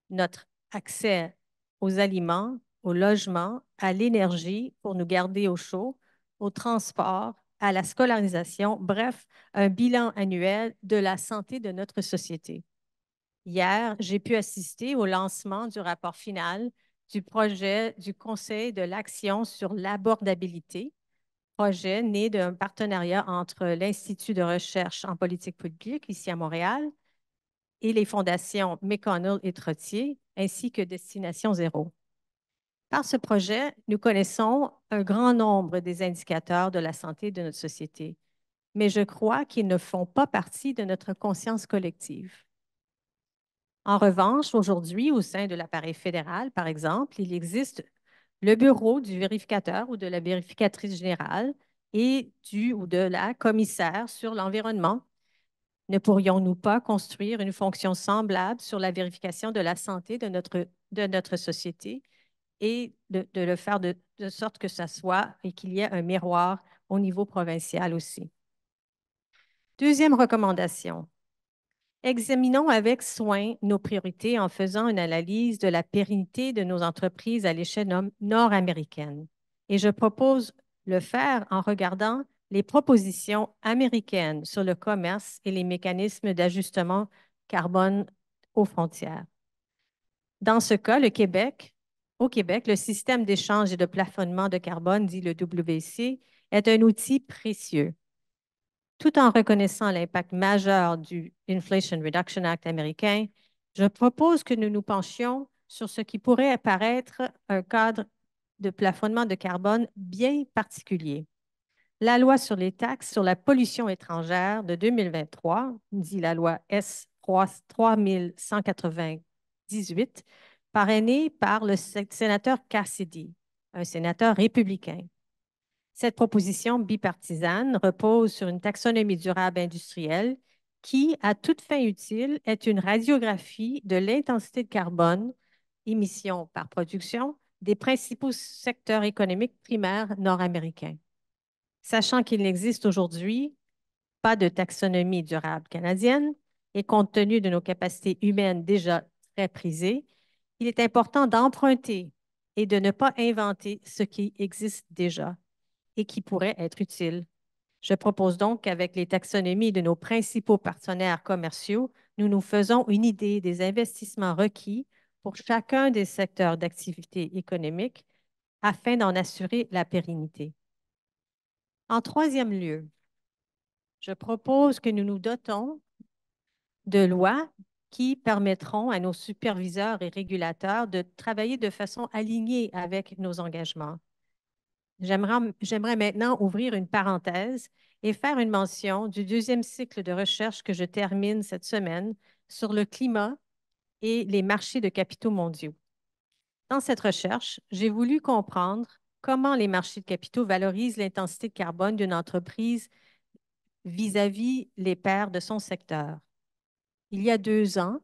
notre accès aux aliments, au logement, à l'énergie pour nous garder au chaud, au transport, à la scolarisation, bref, un bilan annuel de la santé de notre société. Hier, j'ai pu assister au lancement du rapport final du projet du Conseil de l'action sur l'abordabilité, projet né d'un partenariat entre l'Institut de recherche en politique publique ici à Montréal et les fondations McConnell et Trottier, ainsi que Destination Zéro. Par ce projet, nous connaissons un grand nombre des indicateurs de la santé de notre société, mais je crois qu'ils ne font pas partie de notre conscience collective. En revanche, aujourd'hui, au sein de l'appareil fédéral, par exemple, il existe le bureau du vérificateur ou de la vérificatrice générale et du ou de la commissaire sur l'environnement. Ne pourrions-nous pas construire une fonction semblable sur la vérification de la santé de notre société et de le faire de sorte que ça soit et qu'il y ait un miroir au niveau provincial aussi? Deuxième recommandation. Examinons avec soin nos priorités en faisant une analyse de la pérennité de nos entreprises à l'échelle nord-américaine. Et je propose le faire en regardant les propositions américaines sur le commerce et les mécanismes d'ajustement carbone aux frontières. Dans ce cas, au Québec, le système d'échange et de plafonnement de carbone, dit le WC, est un outil précieux. Tout en reconnaissant l'impact majeur du Inflation Reduction Act américain, je propose que nous nous penchions sur ce qui pourrait apparaître un cadre de plafonnement de carbone bien particulier. La loi sur les taxes sur la pollution étrangère de 2023, dit la loi S 3198, parrainée par le sénateur Cassidy, un sénateur républicain. Cette proposition bipartisane repose sur une taxonomie durable industrielle qui, à toute fin utile, est une radiographie de l'intensité de carbone, émissions par production, des principaux secteurs économiques primaires nord-américains. Sachant qu'il n'existe aujourd'hui pas de taxonomie durable canadienne et compte tenu de nos capacités humaines déjà très prisées, il est important d'emprunter et de ne pas inventer ce qui existe déjà et qui pourrait être utile. Je propose donc qu'avec les taxonomies de nos principaux partenaires commerciaux, nous nous faisons une idée des investissements requis pour chacun des secteurs d'activité économique afin d'en assurer la pérennité. En troisième lieu, je propose que nous nous dotons de lois qui permettront à nos superviseurs et régulateurs de travailler de façon alignée avec nos engagements. J'aimerais maintenant ouvrir une parenthèse et faire une mention du deuxième cycle de recherche que je termine cette semaine sur le climat et les marchés de capitaux mondiaux. Dans cette recherche, j'ai voulu comprendre comment les marchés de capitaux valorisent l'intensité de carbone d'une entreprise vis-à-vis les pairs de son secteur. Il y a 2 ans,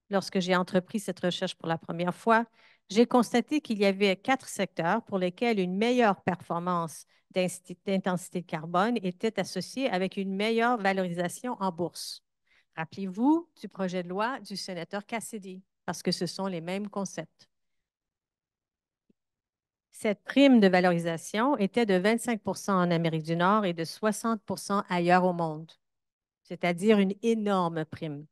lorsque j'ai entrepris cette recherche pour la première fois, j'ai constaté qu'il y avait 4 secteurs pour lesquels une meilleure performance d'intensité de carbone était associée avec une meilleure valorisation en bourse. Rappelez-vous du projet de loi du sénateur Cassidy, parce que ce sont les mêmes concepts. Cette prime de valorisation était de 25 en Amérique du Nord et de 60 ailleurs au monde, c'est-à-dire une énorme prime.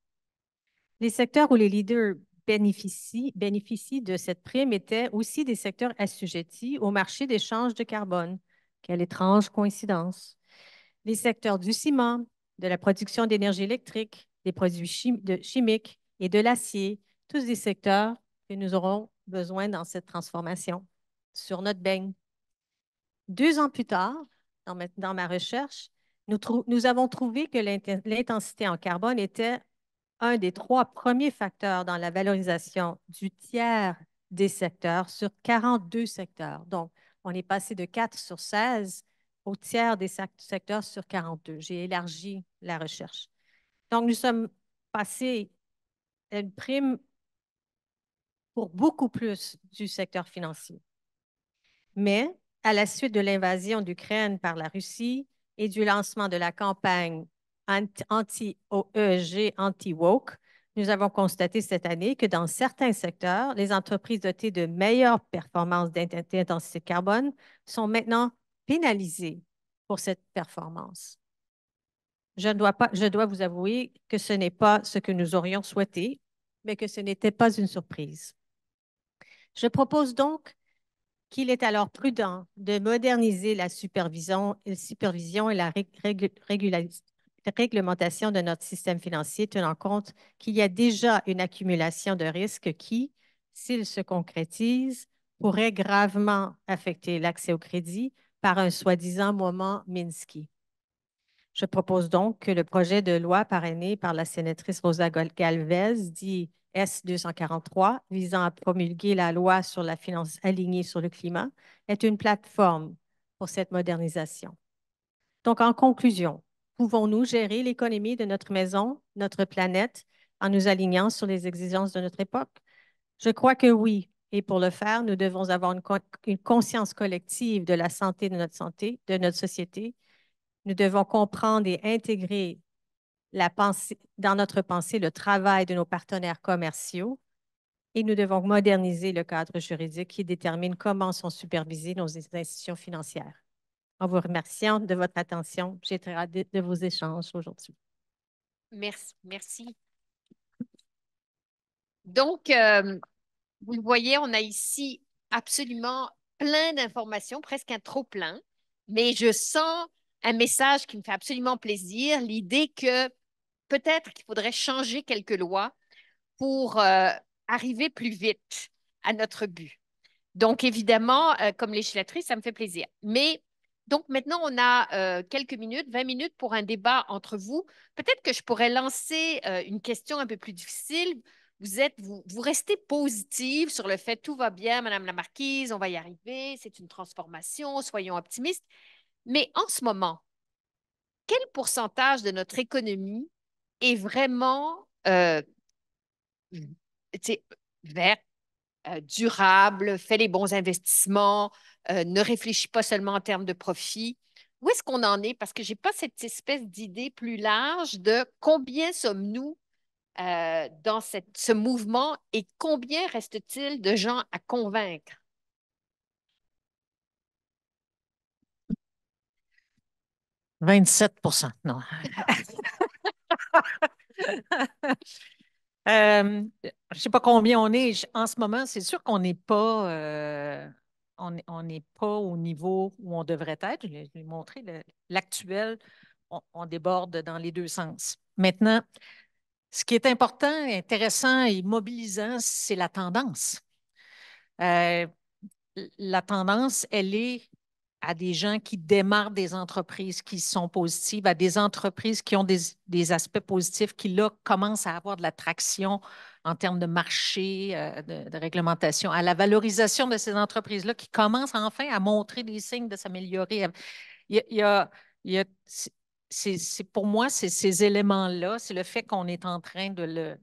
Les secteurs où les leaders bénéficient de cette prime étaient aussi des secteurs assujettis au marché d'échange de carbone. Quelle étrange coïncidence. Les secteurs du ciment, de la production d'énergie électrique, des produits chimiques et de l'acier, tous des secteurs que nous aurons besoin dans cette transformation sur notre beigne. 2 ans plus tard, dans ma recherche, nous avons trouvé que l'intensité en carbone était un des 3 premiers facteurs dans la valorisation du tiers des secteurs sur 42 secteurs. Donc, on est passé de 4 sur 16 au tiers des secteurs sur 42. J'ai élargi la recherche. Donc, nous sommes passés à une prime pour beaucoup plus du secteur financier. Mais à la suite de l'invasion d'Ukraine par la Russie et du lancement de la campagne anti-ESG, anti-woke, nous avons constaté cette année que dans certains secteurs, les entreprises dotées de meilleures performances d'intensité de carbone sont maintenant pénalisées pour cette performance. Je dois vous avouer que ce n'est pas ce que nous aurions souhaité, mais que ce n'était pas une surprise. Je propose donc qu'il est alors prudent de moderniser la supervision et la réglementation de notre système financier, tenant compte qu'il y a déjà une accumulation de risques qui, s'ils se concrétisent, pourraient gravement affecter l'accès au crédit par un soi-disant moment Minsky. Je propose donc que le projet de loi parrainé par la sénatrice Rosa Galvez, dit S-243, visant à promulguer la loi sur la finance alignée sur le climat, est une plateforme pour cette modernisation. Donc, en conclusion, pouvons-nous gérer l'économie de notre maison, notre planète, en nous alignant sur les exigences de notre époque? Je crois que oui. Et pour le faire, nous devons avoir une conscience collective de la santé, de notre société. Nous devons comprendre et intégrer dans notre pensée le travail de nos partenaires commerciaux et nous devons moderniser le cadre juridique qui détermine comment sont supervisées nos institutions financières. En vous remerciant de votre attention, j'ai très hâte de vos échanges aujourd'hui. Merci, merci. Donc, vous le voyez, on a ici absolument plein d'informations, presque un trop-plein, mais je sens un message qui me fait absolument plaisir, l'idée que peut-être qu'il faudrait changer quelques lois pour arriver plus vite à notre but. Donc, évidemment, comme législatrice, ça me fait plaisir. Mais donc maintenant, on a quelques minutes, 20 minutes pour un débat entre vous. Peut-être que je pourrais lancer une question un peu plus difficile. Vous restez positive sur le fait tout va bien, Madame la Marquise, on va y arriver, c'est une transformation, soyons optimistes. Mais en ce moment, quel pourcentage de notre économie est vraiment verte, durable, fait les bons investissements, ne réfléchit pas seulement en termes de profit? Où est-ce qu'on en est? Parce que je n'ai pas cette espèce d'idée plus large de combien sommes-nous dans ce mouvement et combien reste-t-il de gens à convaincre? 27%. Non. Je ne sais pas combien on est en ce moment. C'est sûr qu'on n'est pas, on n'est pas au niveau où on devrait être. Je l'ai montré, l'actuel, on déborde dans les deux sens. Maintenant, ce qui est important, intéressant et mobilisant, c'est la tendance. La tendance, elle est à des gens qui démarrent des entreprises qui sont positives, à des entreprises qui ont des aspects positifs, qui là commencent à avoir de la traction en termes de marché, de réglementation, à la valorisation de ces entreprises-là qui commencent enfin à montrer des signes de s'améliorer. Il y a, il y a- pour moi, c'est ces éléments-là, c'est le fait qu'on est en train de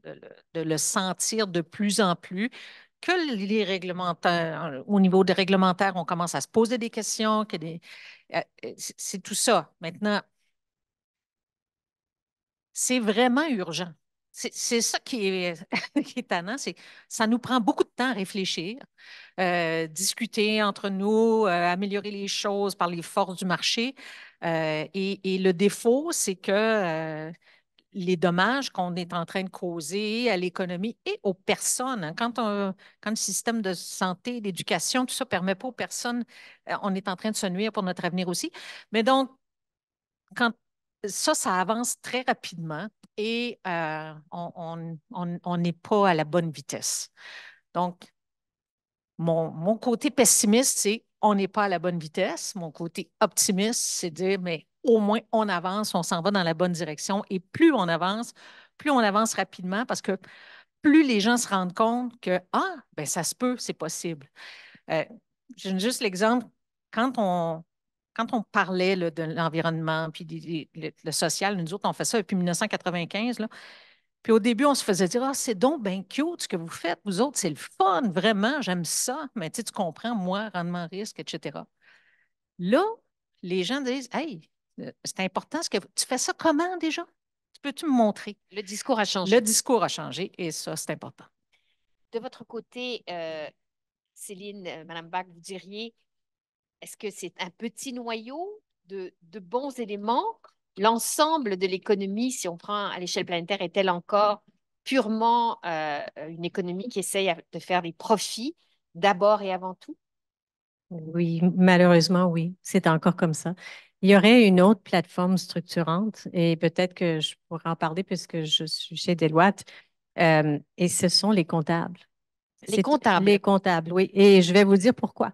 le sentir de plus en plus, que les réglementaires, au niveau des réglementaires, on commence à se poser des questions, c'est tout ça. Maintenant, c'est vraiment urgent. C'est ça qui est, qui est étonnant, c'est ça nous prend beaucoup de temps à réfléchir, discuter entre nous, améliorer les choses par les forces du marché. Et le défaut, c'est que les dommages qu'on est en train de causer à l'économie et aux personnes, hein, quand le système de santé, d'éducation, tout ça ne permet pas aux personnes, on est en train de se nuire pour notre avenir aussi. Mais donc, quand ça avance très rapidement et on n'est pas à la bonne vitesse. Donc, mon côté pessimiste, c'est on n'est pas à la bonne vitesse. Mon côté optimiste, c'est de dire, mais au moins on avance, on s'en va dans la bonne direction. Et plus on avance rapidement parce que plus les gens se rendent compte que, ah, ben ça se peut, c'est possible. Euh, je donne juste l'exemple, quand on, quand on parlait là, de l'environnement puis le social, nous autres, on fait ça depuis 1995, là. Puis au début, on se faisait dire, ah, c'est donc bien cute ce que vous faites, vous autres, c'est le fun, vraiment, j'aime ça. Mais tu sais, tu comprends, moi, rendement risque, etc. Là, les gens disent, hey, c'est important ce que tu fais ça comment déjà? Peux-tu me montrer? Le discours a Le changé. discours a changé et ça, c'est important. De votre côté, Céline, Madame Bach, vous diriez, est-ce que c'est un petit noyau de bons éléments? L'ensemble de l'économie, si on prend à l'échelle planétaire, est-elle encore purement une économie qui essaye de faire des profits d'abord et avant tout? Oui, malheureusement, oui, c'est encore comme ça. Il y aurait une autre plateforme structurante et peut-être que je pourrais en parler puisque je suis chez Deloitte, et ce sont les comptables. Les C'est comptables. les comptables, oui. Et je vais vous dire pourquoi.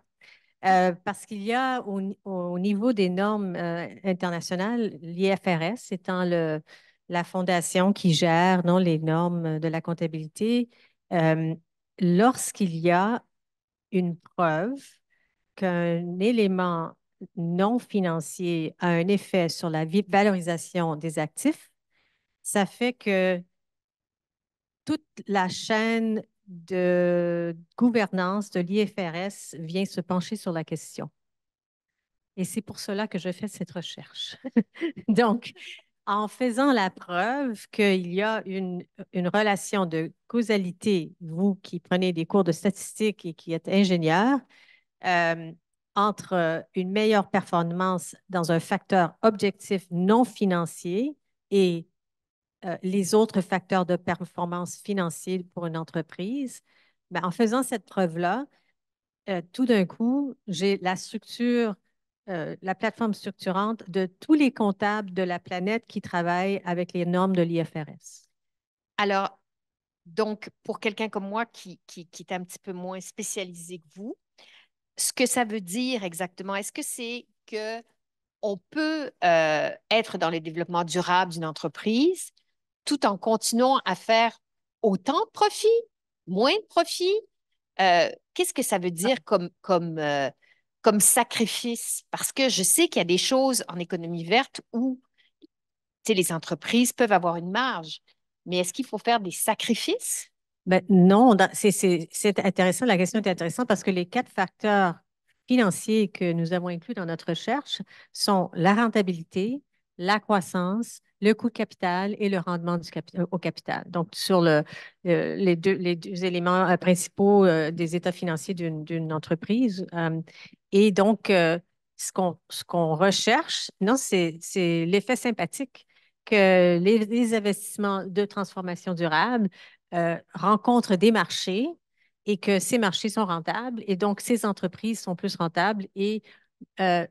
Parce qu'il y a au niveau des normes internationales, l'IFRS étant la fondation qui gère non, les normes de la comptabilité, euh, lorsqu'il y a une preuve qu'un élément non financier a un effet sur la valorisation des actifs, ça fait que toute la chaîne de gouvernance de l'IFRS vient se pencher sur la question. Et c'est pour cela que je fais cette recherche. Donc, en faisant la preuve qu'il y a une relation de causalité, vous qui prenez des cours de statistique et qui êtes ingénieur, euh, entre une meilleure performance dans un facteur objectif non financier et les autres facteurs de performance financière pour une entreprise, ben, en faisant cette preuve-là, tout d'un coup, j'ai la structure, la plateforme structurante de tous les comptables de la planète qui travaillent avec les normes de l'IFRS. Alors, donc, pour quelqu'un comme moi qui est un petit peu moins spécialisé que vous, ce que ça veut dire exactement, est-ce que c'est que on peut être dans le développement durable d'une entreprise tout en continuant à faire autant de profit, moins de profit? Qu'est-ce que ça veut dire comme sacrifice? Parce que je sais qu'il y a des choses en économie verte où tu sais, les entreprises peuvent avoir une marge, mais est-ce qu'il faut faire des sacrifices? Ben, non, c'est intéressant. La question est intéressante parce que les quatre facteurs financiers que nous avons inclus dans notre recherche sont la rentabilité, la croissance, le coût de capital et le rendement au capital. Donc, sur les deux éléments principaux des états financiers d'une entreprise. Et donc, ce qu'on recherche, non, c'est l'effet sympathique que les investissements de transformation durable rencontrent des marchés et que ces marchés sont rentables et donc ces entreprises sont plus rentables et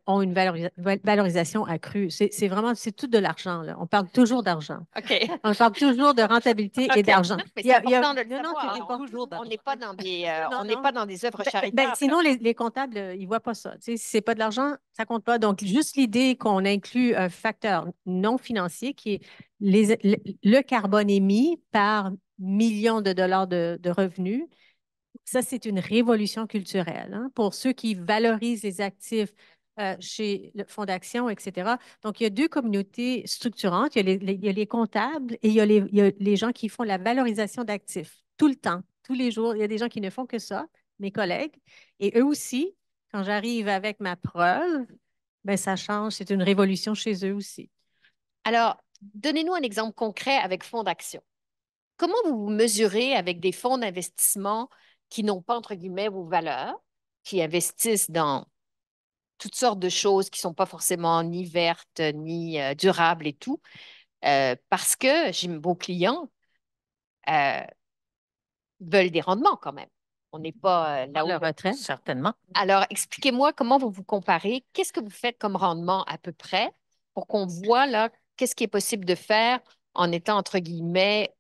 ont une valorisation accrue. C'est vraiment, c'est tout de l'argent, là. On parle toujours d'argent. OK. On parle toujours de rentabilité et OK. d'argent. Non, mais c'est important de le non, non, c'est savoir. important. On n'est pas dans des, Non, on n'est non. pas dans des œuvres Ben, charitables. sinon, les comptables, ils ne voient pas ça. Tu sais, si ce n'est pas de l'argent, ça ne compte pas. Donc, juste l'idée qu'on inclut un facteur non financier qui est le carbone émis par millions de dollars de revenus, ça, c'est une révolution culturelle hein, pour ceux qui valorisent les actifs chez le fonds d'action, etc. Donc, il y a deux communautés structurantes. Il y a les comptables et il y a les gens qui font la valorisation d'actifs tout le temps, tous les jours. Il y a des gens qui ne font que ça, mes collègues. Et eux aussi, quand j'arrive avec ma preuve, ben, ça change. C'est une révolution chez eux aussi. Alors, donnez-nous un exemple concret avec fonds d'action. Comment vous vous mesurez avec des fonds d'investissement qui n'ont pas, entre guillemets, vos valeurs, qui investissent dans toutes sortes de choses qui ne sont pas forcément ni vertes, ni durables et tout, parce que vos clients euh, veulent des rendements quand même. On n'est pas là où... Le retrait. Certainement. Alors, expliquez-moi comment vous vous comparez. Qu'est-ce que vous faites comme rendement à peu près pour qu'on voit là qu'est-ce qui est possible de faire en étant, entre guillemets,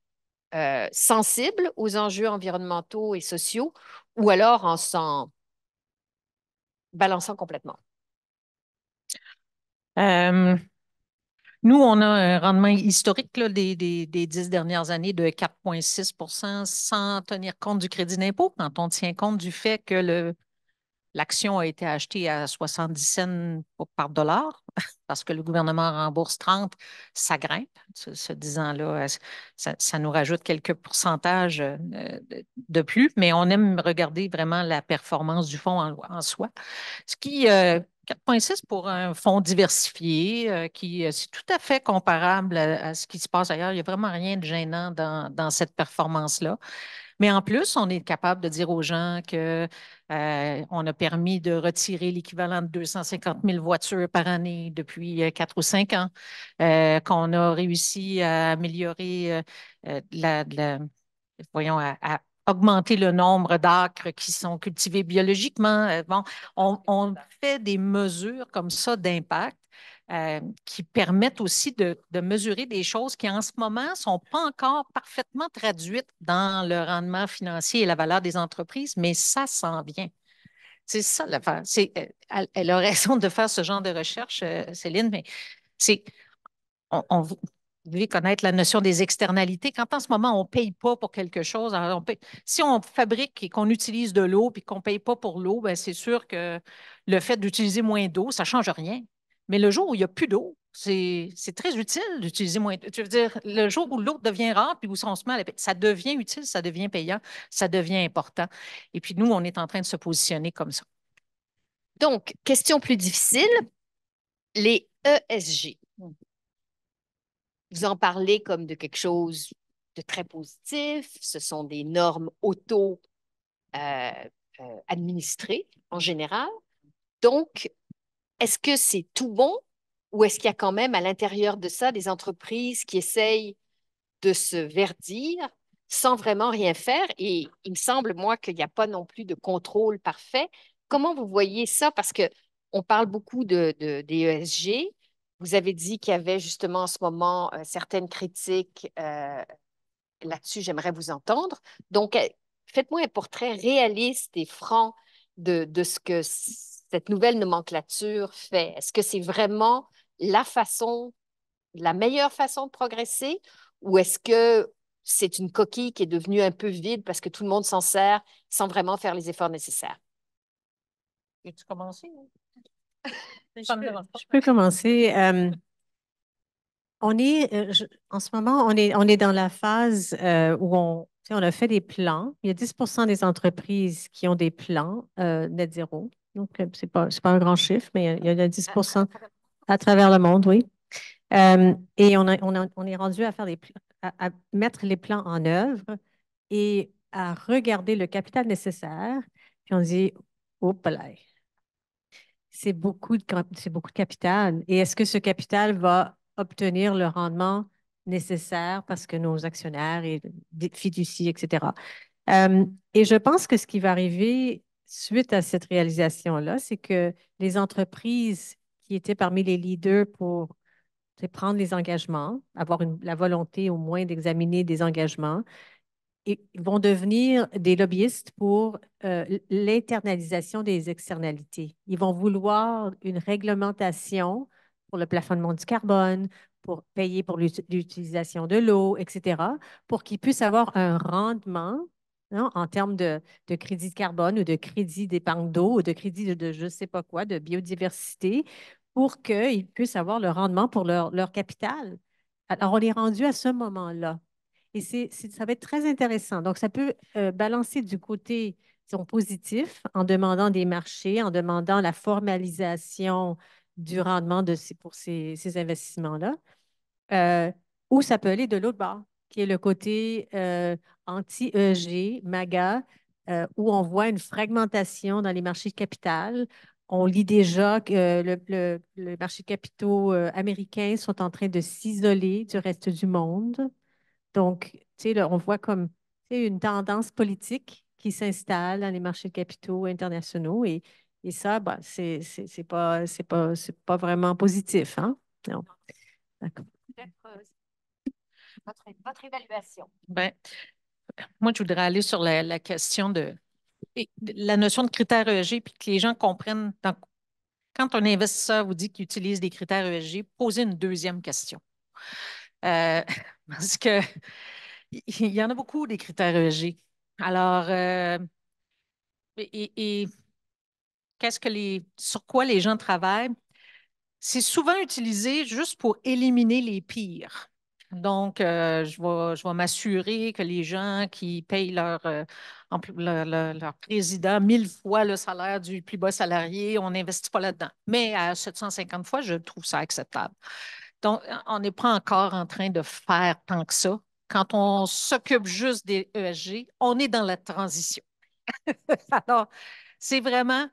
sensible aux enjeux environnementaux et sociaux ou alors en s'en balançant complètement. Euh, Nous, on a un rendement historique là, des 10 dernières années de 4,6 sans tenir compte du crédit d'impôt, quand on tient compte du fait que l'action a été achetée à 70 cents par dollar, parce que le gouvernement rembourse 30, ça grimpe. Ce 10 ans-là, ça nous rajoute quelques pourcentages de plus, mais on aime regarder vraiment la performance du fonds en soi. Ce qui, 4,6 pour un fonds diversifié, c'est tout à fait comparable à ce qui se passe ailleurs. Il n'y a vraiment rien de gênant dans cette performance-là. Mais en plus, on est capable de dire aux gens que on a permis de retirer l'équivalent de 250 000 voitures par année depuis 4 ou 5 ans, qu'on a réussi à améliorer voyons, à augmenter le nombre d'acres qui sont cultivés biologiquement. Bon, on fait des mesures comme ça d'impact qui permettent aussi de mesurer des choses qui, en ce moment, ne sont pas encore parfaitement traduites dans le rendement financier et la valeur des entreprises, mais ça s'en vient. C'est ça l'affaire. Elle a raison de faire ce genre de recherche, Céline, mais c'est vous devez connaître la notion des externalités. Quand en ce moment, on ne paye pas pour quelque chose, alors si on fabrique et qu'on utilise de l'eau puis qu'on ne paye pas pour l'eau, ben c'est sûr que le fait d'utiliser moins d'eau, ça ne change rien. Mais le jour où il n'y a plus d'eau, c'est très utile d'utiliser moins d'eau. Tu veux dire, le jour où l'eau devient rare puis où on se met à ça devient utile, ça devient payant, ça devient important. Et puis nous, on est en train de se positionner comme ça. Donc, question plus difficile, les ESG. Vous en parlez comme de quelque chose de très positif. Ce sont des normes auto-administrées en général. Donc, est-ce que c'est tout bon ou est-ce qu'il y a quand même à l'intérieur de ça des entreprises qui essayent de se verdir sans vraiment rien faire? Et il me semble, moi, qu'il n'y a pas non plus de contrôle parfait. Comment vous voyez ça? Parce que on parle beaucoup des ESG. Vous avez dit qu'il y avait justement en ce moment certaines critiques là-dessus. J'aimerais vous entendre. Donc, faites-moi un portrait réaliste et franc de ce que cette nouvelle nomenclature fait. Est-ce que c'est vraiment la façon, la meilleure façon de progresser ou est-ce que c'est une coquille qui est devenue un peu vide parce que tout le monde s'en sert sans vraiment faire les efforts nécessaires? Veux-tu commencer? Je peux commencer. En ce moment, on est dans la phase où tu sais, on a fait des plans. Il y a 10% des entreprises qui ont des plans net zéro. Donc, c'est pas un grand chiffre, mais il y a 10% à travers le monde, oui. Et on est rendu à faire à mettre les plans en œuvre et à regarder le capital nécessaire. Puis on dit, oh, là, c'est beaucoup de capital. Et est-ce que ce capital va obtenir le rendement nécessaire parce que nos actionnaires et fiducies, etc. Et je pense que ce qui va arriver suite à cette réalisation-là, c'est que les entreprises qui étaient parmi les leaders pour prendre les engagements, avoir la volonté au moins d'examiner des engagements, et vont devenir des lobbyistes pour l'internalisation des externalités. Ils vont vouloir une réglementation pour le plafonnement du carbone, pour payer pour l'utilisation de l'eau, etc., pour qu'ils puissent avoir un rendement en termes de crédit de carbone ou de crédit d'épargne d'eau ou de crédit de je ne sais pas quoi, de biodiversité, pour qu'ils puissent avoir le rendement pour leur capital. Alors, on est rendu à ce moment-là. Et ça va être très intéressant. Donc, ça peut balancer du côté, disons, positif en demandant des marchés, en demandant la formalisation du rendement pour ces investissements-là. Ou ça peut aller de l'autre bord, qui est le côté anti-EG, MAGA, où on voit une fragmentation dans les marchés de capital. On lit déjà que le marché de capitaux américains sont en train de s'isoler du reste du monde. Donc, tu sais, là, on voit comme une tendance politique qui s'installe dans les marchés de capitaux internationaux et ça, ben, c'est pas vraiment positif, hein? Non. D'accord. Votre évaluation. Ben, moi, je voudrais aller sur la question de la notion de critères ESG, puis que les gens comprennent, quand un investisseur vous dit qu'il utilise des critères ESG, posez une deuxième question. Parce que il y en a beaucoup des critères ESG. Alors, et sur quoi les gens travaillent? C'est souvent utilisé juste pour éliminer les pires. Donc, je vais m'assurer que les gens qui payent leur président 1000 fois le salaire du plus bas salarié, on n'investit pas là-dedans. Mais à 750 fois, je trouve ça acceptable. Donc, on n'est pas encore en train de faire tant que ça. Quand on s'occupe juste des ESG, on est dans la transition. Alors, c'est vraiment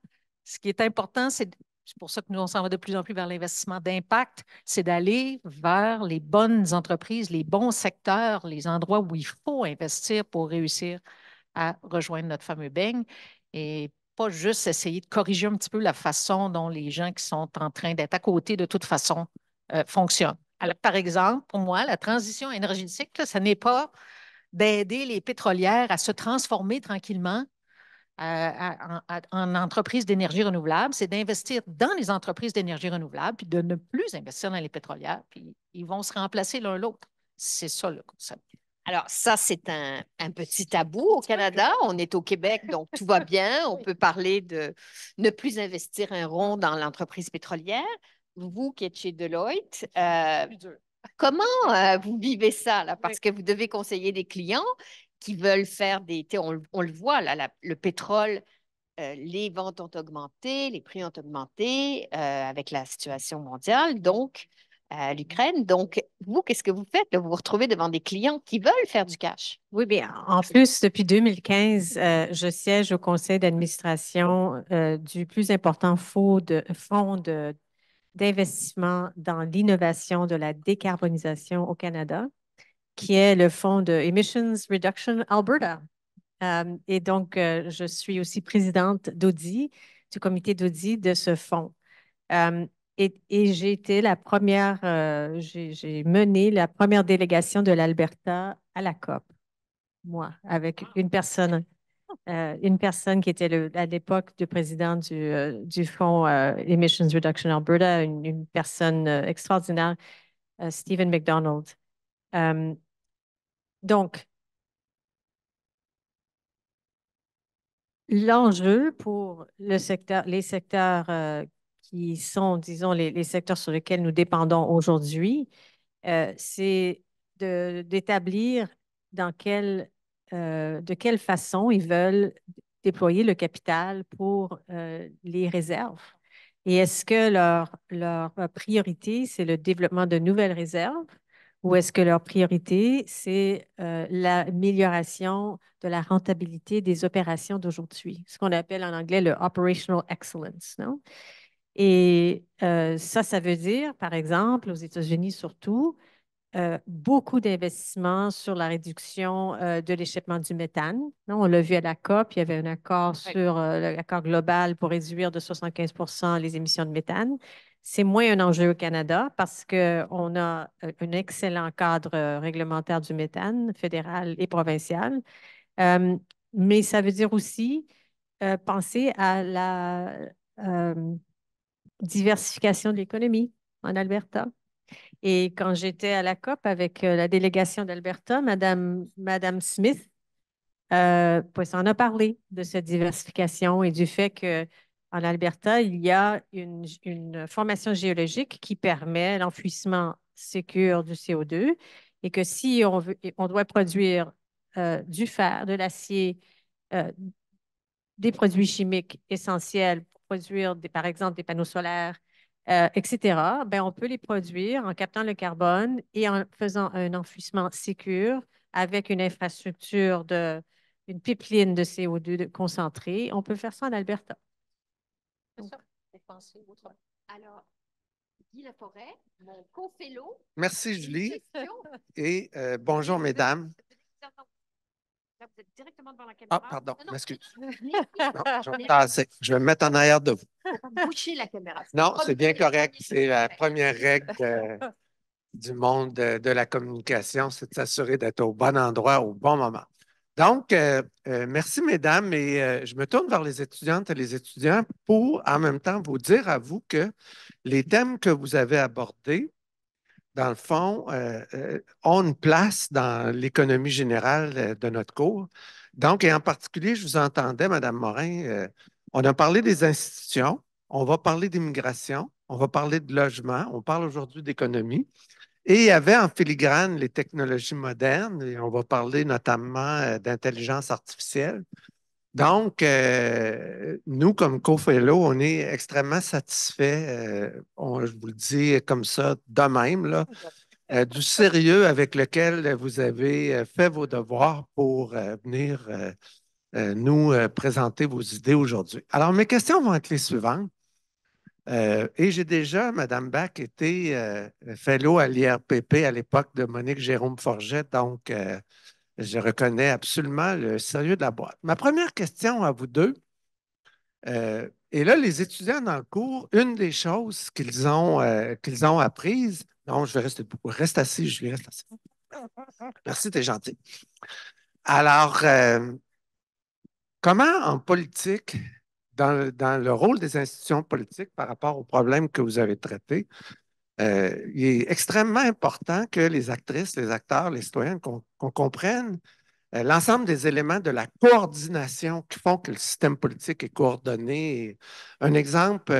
ce qui est important, c'est pour ça que nous, on s'en va de plus en plus vers l'investissement d'impact, c'est d'aller vers les bonnes entreprises, les bons secteurs, les endroits où il faut investir pour réussir à rejoindre notre fameux beigne et pas juste essayer de corriger un petit peu la façon dont les gens qui sont en train d'être à côté de toute façon fonctionnent. Alors, par exemple, pour moi, la transition énergétique, là, ce n'est pas d'aider les pétrolières à se transformer tranquillement en entreprises d'énergie renouvelable, c'est d'investir dans les entreprises d'énergie renouvelable, puis de ne plus investir dans les pétrolières, puis ils vont se remplacer l'un l'autre. C'est ça le concept. Alors, ça, c'est un petit tabou au Canada. On est au Québec, donc tout va bien. On peut parler de ne plus investir un rond dans l'entreprise pétrolière. Vous qui êtes chez Deloitte, comment vous vivez ça, là? Parce que vous devez conseiller des clients qui veulent faire on le voit, là, le pétrole, les ventes ont augmenté, les prix ont augmenté avec la situation mondiale, donc l'Ukraine. Donc, vous, qu'est-ce que vous faites, là? Vous vous retrouvez devant des clients qui veulent faire du cash. Oui, bien, en plus, depuis 2015, je siège au conseil d'administration du plus important fonds d'investissement dans l'innovation de la décarbonisation au Canada, qui est le fonds de Emissions Reduction Alberta. Et donc, je suis aussi présidente d'audit, du comité d'audit de ce fonds. Euh, et j'ai été j'ai mené la première délégation de l'Alberta à la COP, moi, avec une personne qui était à l'époque le président du fonds Emissions Reduction Alberta, une personne extraordinaire, Stephen McDonald. Donc, l'enjeu pour les secteurs qui sont, disons, les secteurs sur lesquels nous dépendons aujourd'hui, c'est d'établir de quelle façon ils veulent déployer le capital pour les réserves. Et est-ce que leur priorité, c'est le développement de nouvelles réserves ou est-ce que leur priorité, c'est l'amélioration de la rentabilité des opérations d'aujourd'hui, ce qu'on appelle en anglais le operational excellence, non? Et ça veut dire, par exemple, aux États-Unis surtout, beaucoup d'investissements sur la réduction de l'échappement du méthane. Non, on l'a vu à la COP, il y avait un accord sur l'accord global pour réduire de 75 les émissions de méthane. C'est moins un enjeu au Canada parce qu'on a un excellent cadre réglementaire du méthane, fédéral et provincial. Mais ça veut dire aussi penser à la diversification de l'économie en Alberta. Et quand j'étais à la COP avec la délégation d'Alberta, Madame Smith pues, en a parlé de cette diversification et du fait qu'en Alberta, il y a une formation géologique qui permet l'enfouissement sécure du CO2 et que si on doit produire du fer, de l'acier, euh, des produits chimiques essentiels pour produire, par exemple, des panneaux solaires, etc., ben, on peut les produire en captant le carbone et en faisant un enfouissement sécure avec une infrastructure une pipeline de CO2 concentré. On peut faire ça en Alberta. Alors, Guy Laforêt, mon co-fellow. Merci, Julie. Et bonjour, mesdames. Là, vous êtes directement devant la caméra. Ah, pardon, m'excuse. Non, Je vais me mettre en arrière de vous. boucher la caméra. Non, c'est bien correct. C'est la première règle du monde de la communication, c'est de s'assurer d'être au bon endroit au bon moment. Donc, merci, mesdames, et je me tourne vers les étudiantes et les étudiants pour en même temps vous dire à vous que les thèmes que vous avez abordés, dans le fond, ont une place dans l'économie générale de notre cours. Donc, et en particulier, je vous entendais, Madame Morin, on a parlé des institutions, on va parler d'immigration, on va parler de logement, on parle aujourd'hui d'économie. Et il y avait en filigrane les technologies modernes, et on va parler notamment d'intelligence artificielle. Donc, nous, comme co-fellow, on est extrêmement satisfaits, je vous le dis comme ça, de même, là, du sérieux avec lequel vous avez fait vos devoirs pour venir nous présenter vos idées aujourd'hui. Alors, mes questions vont être les suivantes. Et j'ai déjà, Madame Bach, été fellow à l'IRPP à l'époque de Monique Jérôme Forget, donc je reconnais absolument le sérieux de la boîte. Ma première question à vous deux, et là, les étudiants dans le cours, une des choses qu'ils ont apprises, non, je vais rester debout, reste assis, Julie, reste assis. Merci, t'es gentil. Alors, comment en politique, dans le rôle des institutions politiques par rapport aux problèmes que vous avez traités, il est extrêmement important que les actrices, les acteurs, les citoyens, qu'on comprenne l'ensemble des éléments de la coordination qui font que le système politique est coordonné. Un exemple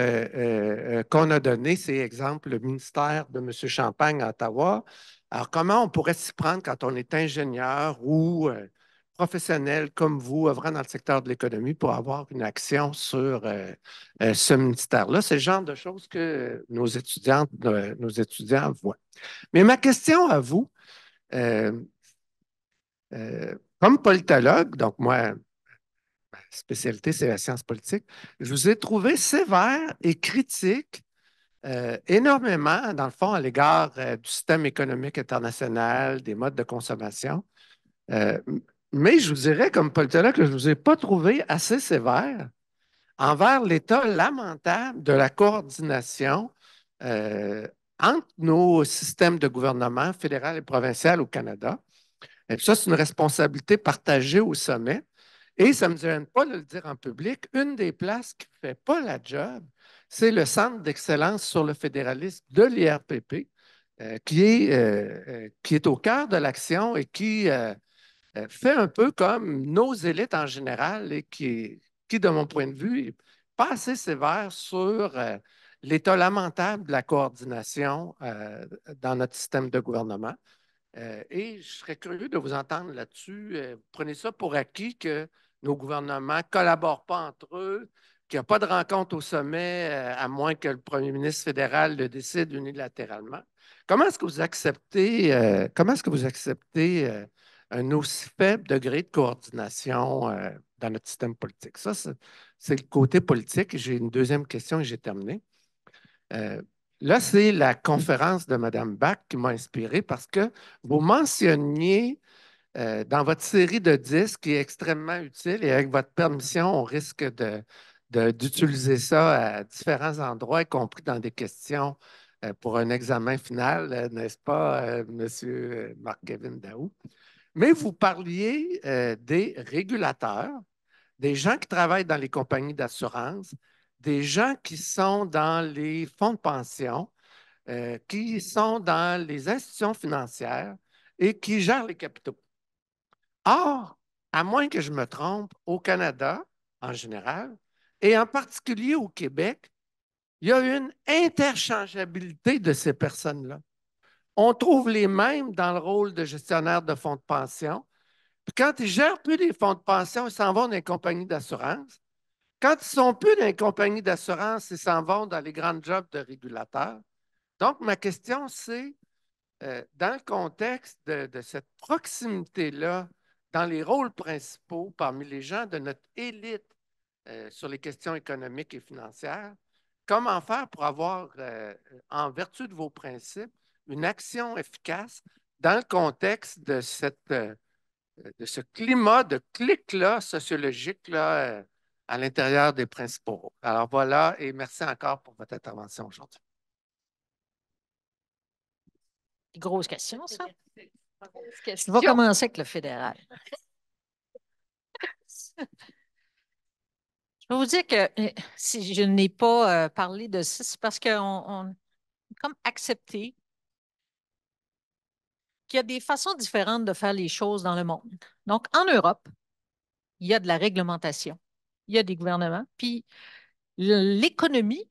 qu'on a donné, c'est exemple le ministère de M. Champagne à Ottawa. Alors, comment on pourrait s'y prendre quand on est ingénieur ou professionnel comme vous, œuvrant dans le secteur de l'économie pour avoir une action sur ce ministère-là? C'est le genre de choses que nos étudiants voient. Mais ma question à vous, euh, comme politologue, donc moi, ma spécialité, c'est la science politique, je vous ai trouvé sévère et critique énormément, dans le fond, à l'égard du système économique international, des modes de consommation. Euh, mais je vous dirais, comme politologue, que je ne vous ai pas trouvé assez sévère envers l'état lamentable de la coordination euh, entre nos systèmes de gouvernement fédéral et provincial au Canada. Et puis ça, c'est une responsabilité partagée au sommet. Et ça ne me gêne pas de le dire en public, une des places qui ne fait pas la job, c'est le Centre d'excellence sur le fédéralisme de l'IRPP, qui est au cœur de l'action et qui fait un peu comme nos élites en général et qui, de mon point de vue, est pas assez sévère sur l'état lamentable de la coordination dans notre système de gouvernement. Et je serais curieux de vous entendre là-dessus. Prenez ça pour acquis que nos gouvernements ne collaborent pas entre eux, qu'il n'y a pas de rencontre au sommet, à moins que le premier ministre fédéral le décide unilatéralement. Comment est-ce que vous acceptez un aussi faible degré de coordination dans notre système politique? Ça, c'est le côté politique. J'ai une deuxième question et j'ai terminé. Euh, Là, c'est la conférence de Mme Bach qui m'a inspiré parce que vous mentionniez dans votre série de 10 qui est extrêmement utile et avec votre permission, on risque d'utiliser ça à différents endroits, y compris dans des questions pour un examen final, n'est-ce pas, M. Marc-Kévin Daou? Mais vous parliez des régulateurs, des gens qui travaillent dans les compagnies d'assurance, des gens qui sont dans les fonds de pension, qui sont dans les institutions financières et qui gèrent les capitaux. Or, à moins que je me trompe, au Canada, en général, et en particulier au Québec, il y a une interchangeabilité de ces personnes-là. On trouve les mêmes dans le rôle de gestionnaire de fonds de pension. Puis quand ils ne gèrent plus des fonds de pension, ils s'en vont dans les compagnies d'assurance. Quand ils ne sont plus dans les compagnies d'assurance, ils s'en vont dans les grands jobs de régulateurs. Donc, ma question, c'est, dans le contexte de cette proximité-là, dans les rôles principaux parmi les gens de notre élite sur les questions économiques et financières, comment faire pour avoir, en vertu de vos principes, une action efficace dans le contexte de ce climat de clic-là, sociologique-là, à l'intérieur des principaux rôles. Alors voilà, et merci encore pour votre intervention aujourd'hui. Grosse question, ça. Grosse Je question. vais commencer avec le fédéral. Je vais vous dire que si je n'ai pas parlé de ça, c'est parce qu'on a comme accepté qu'il y a des façons différentes de faire les choses dans le monde. Donc, en Europe, il y a de la réglementation, il y a des gouvernements, puis l'économie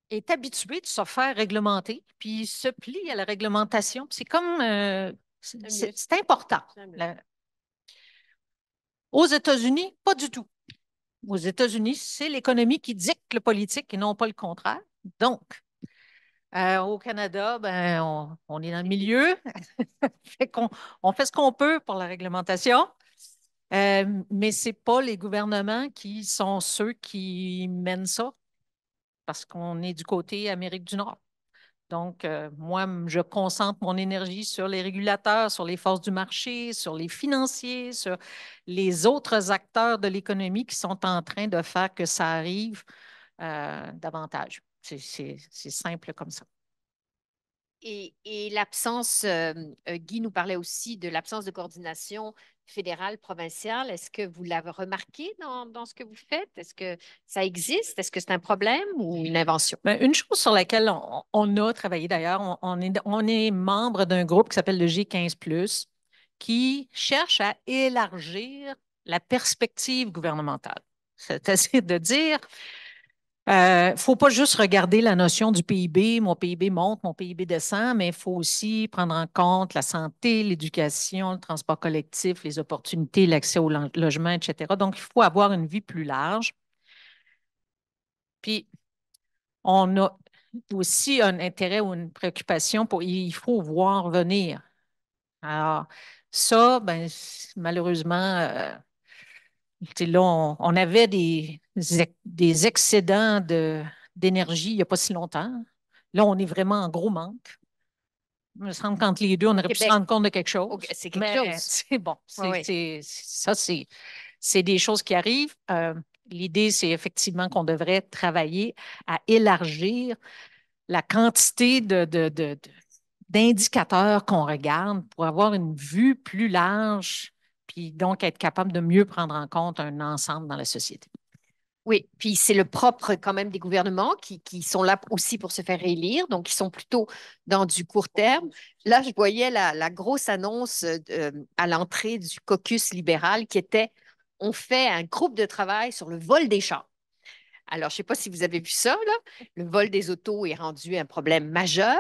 est habituée de se faire réglementer, puis se plie à la réglementation. C'est comme, c'est important. Aux États-Unis, pas du tout. Aux États-Unis, c'est l'économie qui dicte le politique et non pas le contraire. Donc, au Canada, ben, on est dans le milieu. Fait qu'on on fait ce qu'on peut pour la réglementation, mais ce n'est pas les gouvernements qui sont ceux qui mènent ça, parce qu'on est du côté Amérique du Nord. Donc, moi, je concentre mon énergie sur les régulateurs, sur les forces du marché, sur les financiers, sur les autres acteurs de l'économie qui sont en train de faire que ça arrive davantage. C'est simple comme ça. Et l'absence, Guy nous parlait aussi de l'absence de coordination fédérale, provinciale. Est-ce que vous l'avez remarqué dans ce que vous faites? Est-ce que ça existe? Est-ce que c'est un problème ou une invention? Bien, une chose sur laquelle on a travaillé d'ailleurs, on est membre d'un groupe qui s'appelle le G15+, qui cherche à élargir la perspective gouvernementale. C'est-à-dire de dire, il ne faut pas juste regarder la notion du PIB, mon PIB monte, mon PIB descend, mais il faut aussi prendre en compte la santé, l'éducation, le transport collectif, les opportunités, l'accès au logement, etc. Donc, il faut avoir une vue plus large. Puis, on a aussi un intérêt ou une préoccupation pour, il faut voir venir. Alors, ça, ben, malheureusement, là, on avait des excédents d'énergie il n'y a pas si longtemps. Là, on est vraiment en gros manque. Il me semble qu'entre les deux, on aurait pu se rendre compte de quelque chose. C'est quelque Mais chose. c'est bon. Oui. C'est des choses qui arrivent. L'idée, c'est effectivement qu'on devrait travailler à élargir la quantité d'indicateurs qu'on regarde pour avoir une vue plus large, puis donc être capable de mieux prendre en compte un ensemble dans la société. Oui, puis c'est le propre quand même des gouvernements qui sont là aussi pour se faire élire, donc ils sont plutôt dans du court terme. Là, je voyais la grosse annonce à l'entrée du caucus libéral qui était on fait un groupe de travail sur le vol des chars. Alors, je ne sais pas si vous avez vu ça, là. Le vol des autos est rendu un problème majeur,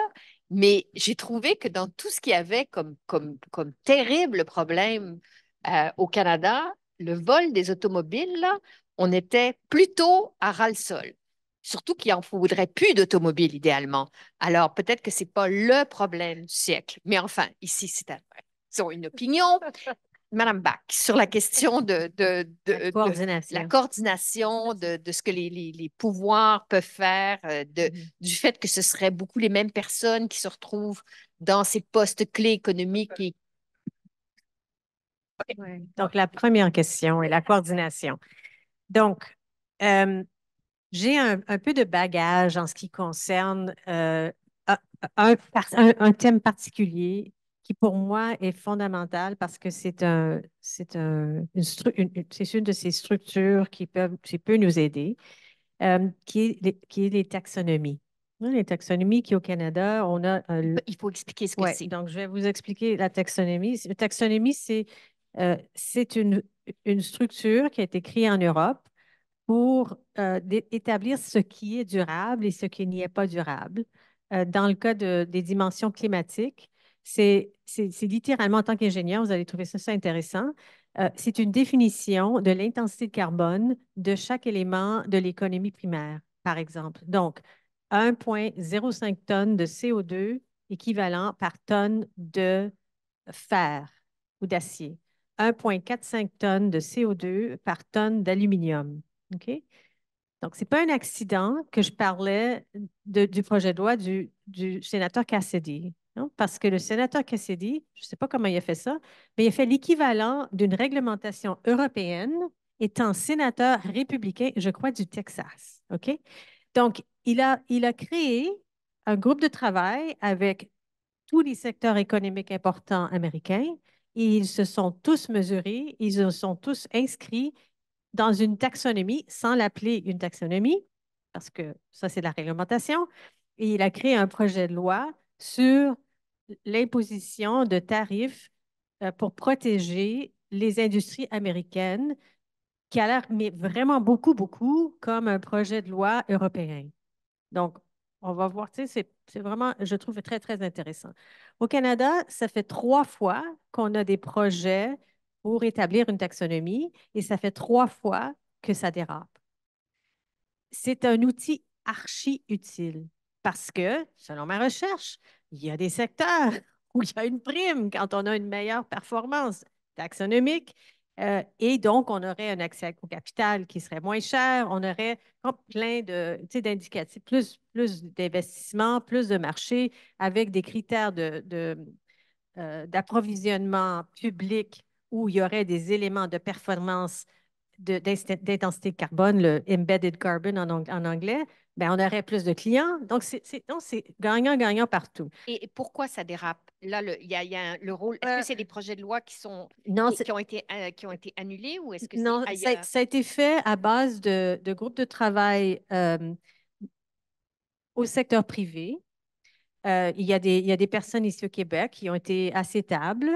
mais j'ai trouvé que dans tout ce qu'il y avait comme terrible problème au Canada, le vol des automobiles, là, on était plutôt à ras-le-sol. Surtout qu'il en faudrait plus d'automobiles idéalement. Alors, peut-être que ce n'est pas le problème du siècle, mais enfin, ici, c'est une opinion. Madame Bach, sur la question La coordination. la coordination, de ce que les pouvoirs peuvent faire, du fait que ce seraient beaucoup les mêmes personnes qui se retrouvent dans ces postes clés économiques. Ouais. Donc, la première question est la coordination. Donc, j'ai un peu de bagage en ce qui concerne un thème particulier qui, pour moi, est fondamental parce que c'est une de ces structures qui peut nous aider, qui est les taxonomies. Hein, les taxonomies qui, au Canada, on a... Il faut expliquer ce que ouais, c'est. donc, je vais vous expliquer la taxonomie. La taxonomie, c'est une structure qui a été créée en Europe pour établir ce qui est durable et ce qui n'y est pas durable. Dans le cas des dimensions climatiques, c'est littéralement, en tant qu'ingénieur, vous allez trouver ça intéressant. C'est une définition de l'intensité de carbone de chaque élément de l'économie primaire, par exemple. Donc, 1,05 tonnes de CO2 équivalent par tonne de fer ou d'acier. 1,45 tonnes de CO2 par tonne d'aluminium. OK? Donc, ce n'est pas un accident que je parlais du projet de loi du sénateur Cassidy. Non? Parce que le sénateur Cassidy, je ne sais pas comment il a fait ça, mais il a fait l'équivalent d'une réglementation européenne étant sénateur républicain, je crois, du Texas. OK? Donc, il a créé un groupe de travail avec tous les secteurs économiques importants américains Ils se sont tous mesurés, ils se sont tous inscrits dans une taxonomie sans l'appeler une taxonomie, parce que ça, c'est la réglementation. Et il a créé un projet de loi sur l'imposition de tarifs pour protéger les industries américaines, qui a l'air mais vraiment beaucoup, beaucoup comme un projet de loi européen. Donc, on va voir, tu sais, c'est vraiment, je trouve, très, très intéressant. Au Canada, ça fait 3 fois qu'on a des projets pour établir une taxonomie et ça fait 3 fois que ça dérape. C'est un outil archi utile parce que, selon ma recherche, il y a des secteurs où il y a une prime quand on a une meilleure performance taxonomique. Et donc, on aurait un accès au capital qui serait moins cher, on aurait plein de, tu sais, d'indicatifs, plus d'investissements, plus de marché avec des critères d'approvisionnement public où il y aurait des éléments de performance d'intensité de carbone, le embedded carbon en anglais, ben, on aurait plus de clients. Donc, c'est gagnant-gagnant partout. Et pourquoi ça dérape? Là, il y a le rôle. Est-ce que c'est des projets de loi Non, qui ont été annulés ou est-ce que c'est non, ailleurs? ça a été fait à base de groupes de travail au secteur privé. Il y a des personnes ici au Québec qui ont été à ces tables.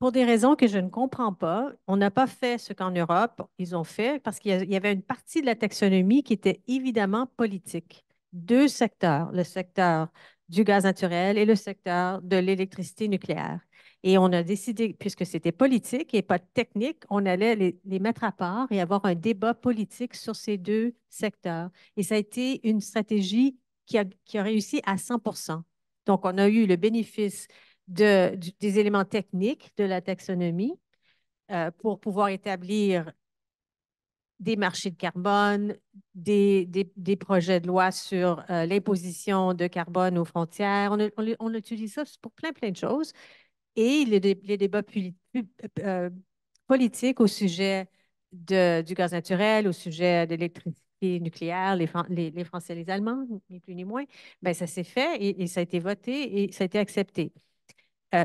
Pour des raisons que je ne comprends pas, on n'a pas fait ce qu'en Europe, ils ont fait parce qu'il y avait une partie de la taxonomie qui était évidemment politique. 2 secteurs, le secteur du gaz naturel et le secteur de l'électricité nucléaire. Et on a décidé, puisque c'était politique et pas technique, on allait les mettre à part et avoir un débat politique sur ces 2 secteurs. Et ça a été une stratégie qui a réussi à 100%. Donc, on a eu le bénéfice des éléments techniques de la taxonomie pour pouvoir établir des marchés de carbone, des projets de loi sur l'imposition de carbone aux frontières. On utilise ça pour plein, plein de choses. Et les débats euh, politiques au sujet du gaz naturel, au sujet de l'électricité nucléaire, les Français et les Allemands, ni plus ni moins, ben, ça s'est fait et ça a été voté et ça a été accepté.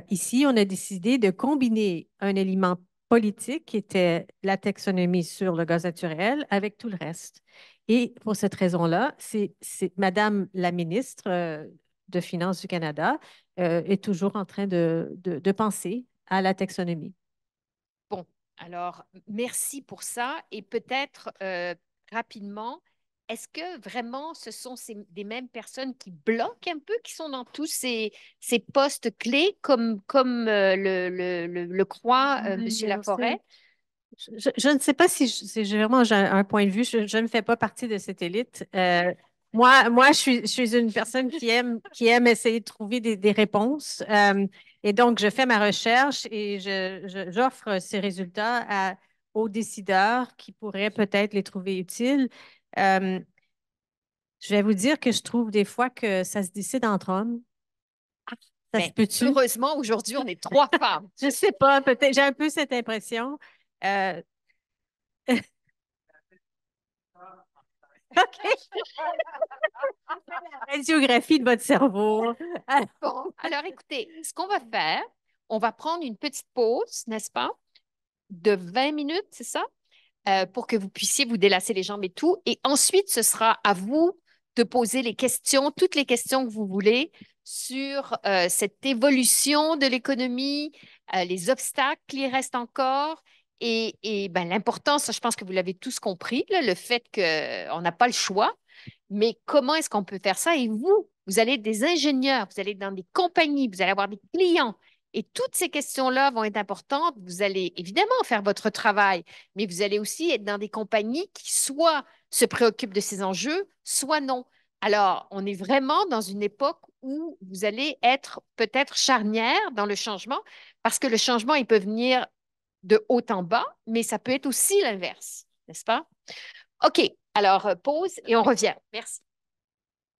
Ici, on a décidé de combiner un élément politique qui était la taxonomie sur le gaz naturel avec tout le reste. Et pour cette raison-là, Madame la ministre de Finances du Canada est toujours en train de penser à la taxonomie. Bon, alors merci pour ça et peut-être rapidement, est-ce que vraiment ce sont des mêmes personnes qui bloquent un peu, qui sont dans tous ces postes clés comme le croit Monsieur Laforêt? Je ne sais pas si j'ai vraiment un point de vue. Je ne fais pas partie de cette élite. Moi, je suis une personne qui aime essayer de trouver des réponses. Et donc, je fais ma recherche et j'offre ces résultats aux décideurs qui pourraient peut-être les trouver utiles. Euh, je vais vous dire que je trouve des fois que ça se décide entre hommes. Ça se Mais peut-tu? heureusement, aujourd'hui, on est 3 femmes. Je ne sais pas, peut-être, j'ai un peu cette impression. Euh, OK. La radiographie de votre cerveau. Bon, alors écoutez, ce qu'on va faire, on va prendre une petite pause, n'est-ce pas, de 20 minutes, c'est ça? Pour que vous puissiez vous délasser les jambes et tout. Et ensuite, ce sera à vous de poser les questions, toutes les questions que vous voulez sur cette évolution de l'économie, les obstacles qui restent encore et ben, l'importance, je pense que vous l'avez tous compris, là, le fait qu'on n'a pas le choix, mais comment est-ce qu'on peut faire ça? Et vous allez être des ingénieurs, vous allez être dans des compagnies, vous allez avoir des clients. Et toutes ces questions-là vont être importantes. Vous allez évidemment faire votre travail, mais vous allez aussi être dans des compagnies qui soit se préoccupent de ces enjeux, soit non. Alors, on est vraiment dans une époque où vous allez être peut-être charnière dans le changement, parce que le changement, il peut venir de haut en bas, mais ça peut être aussi l'inverse, n'est-ce pas? OK, alors pause et on revient. Merci.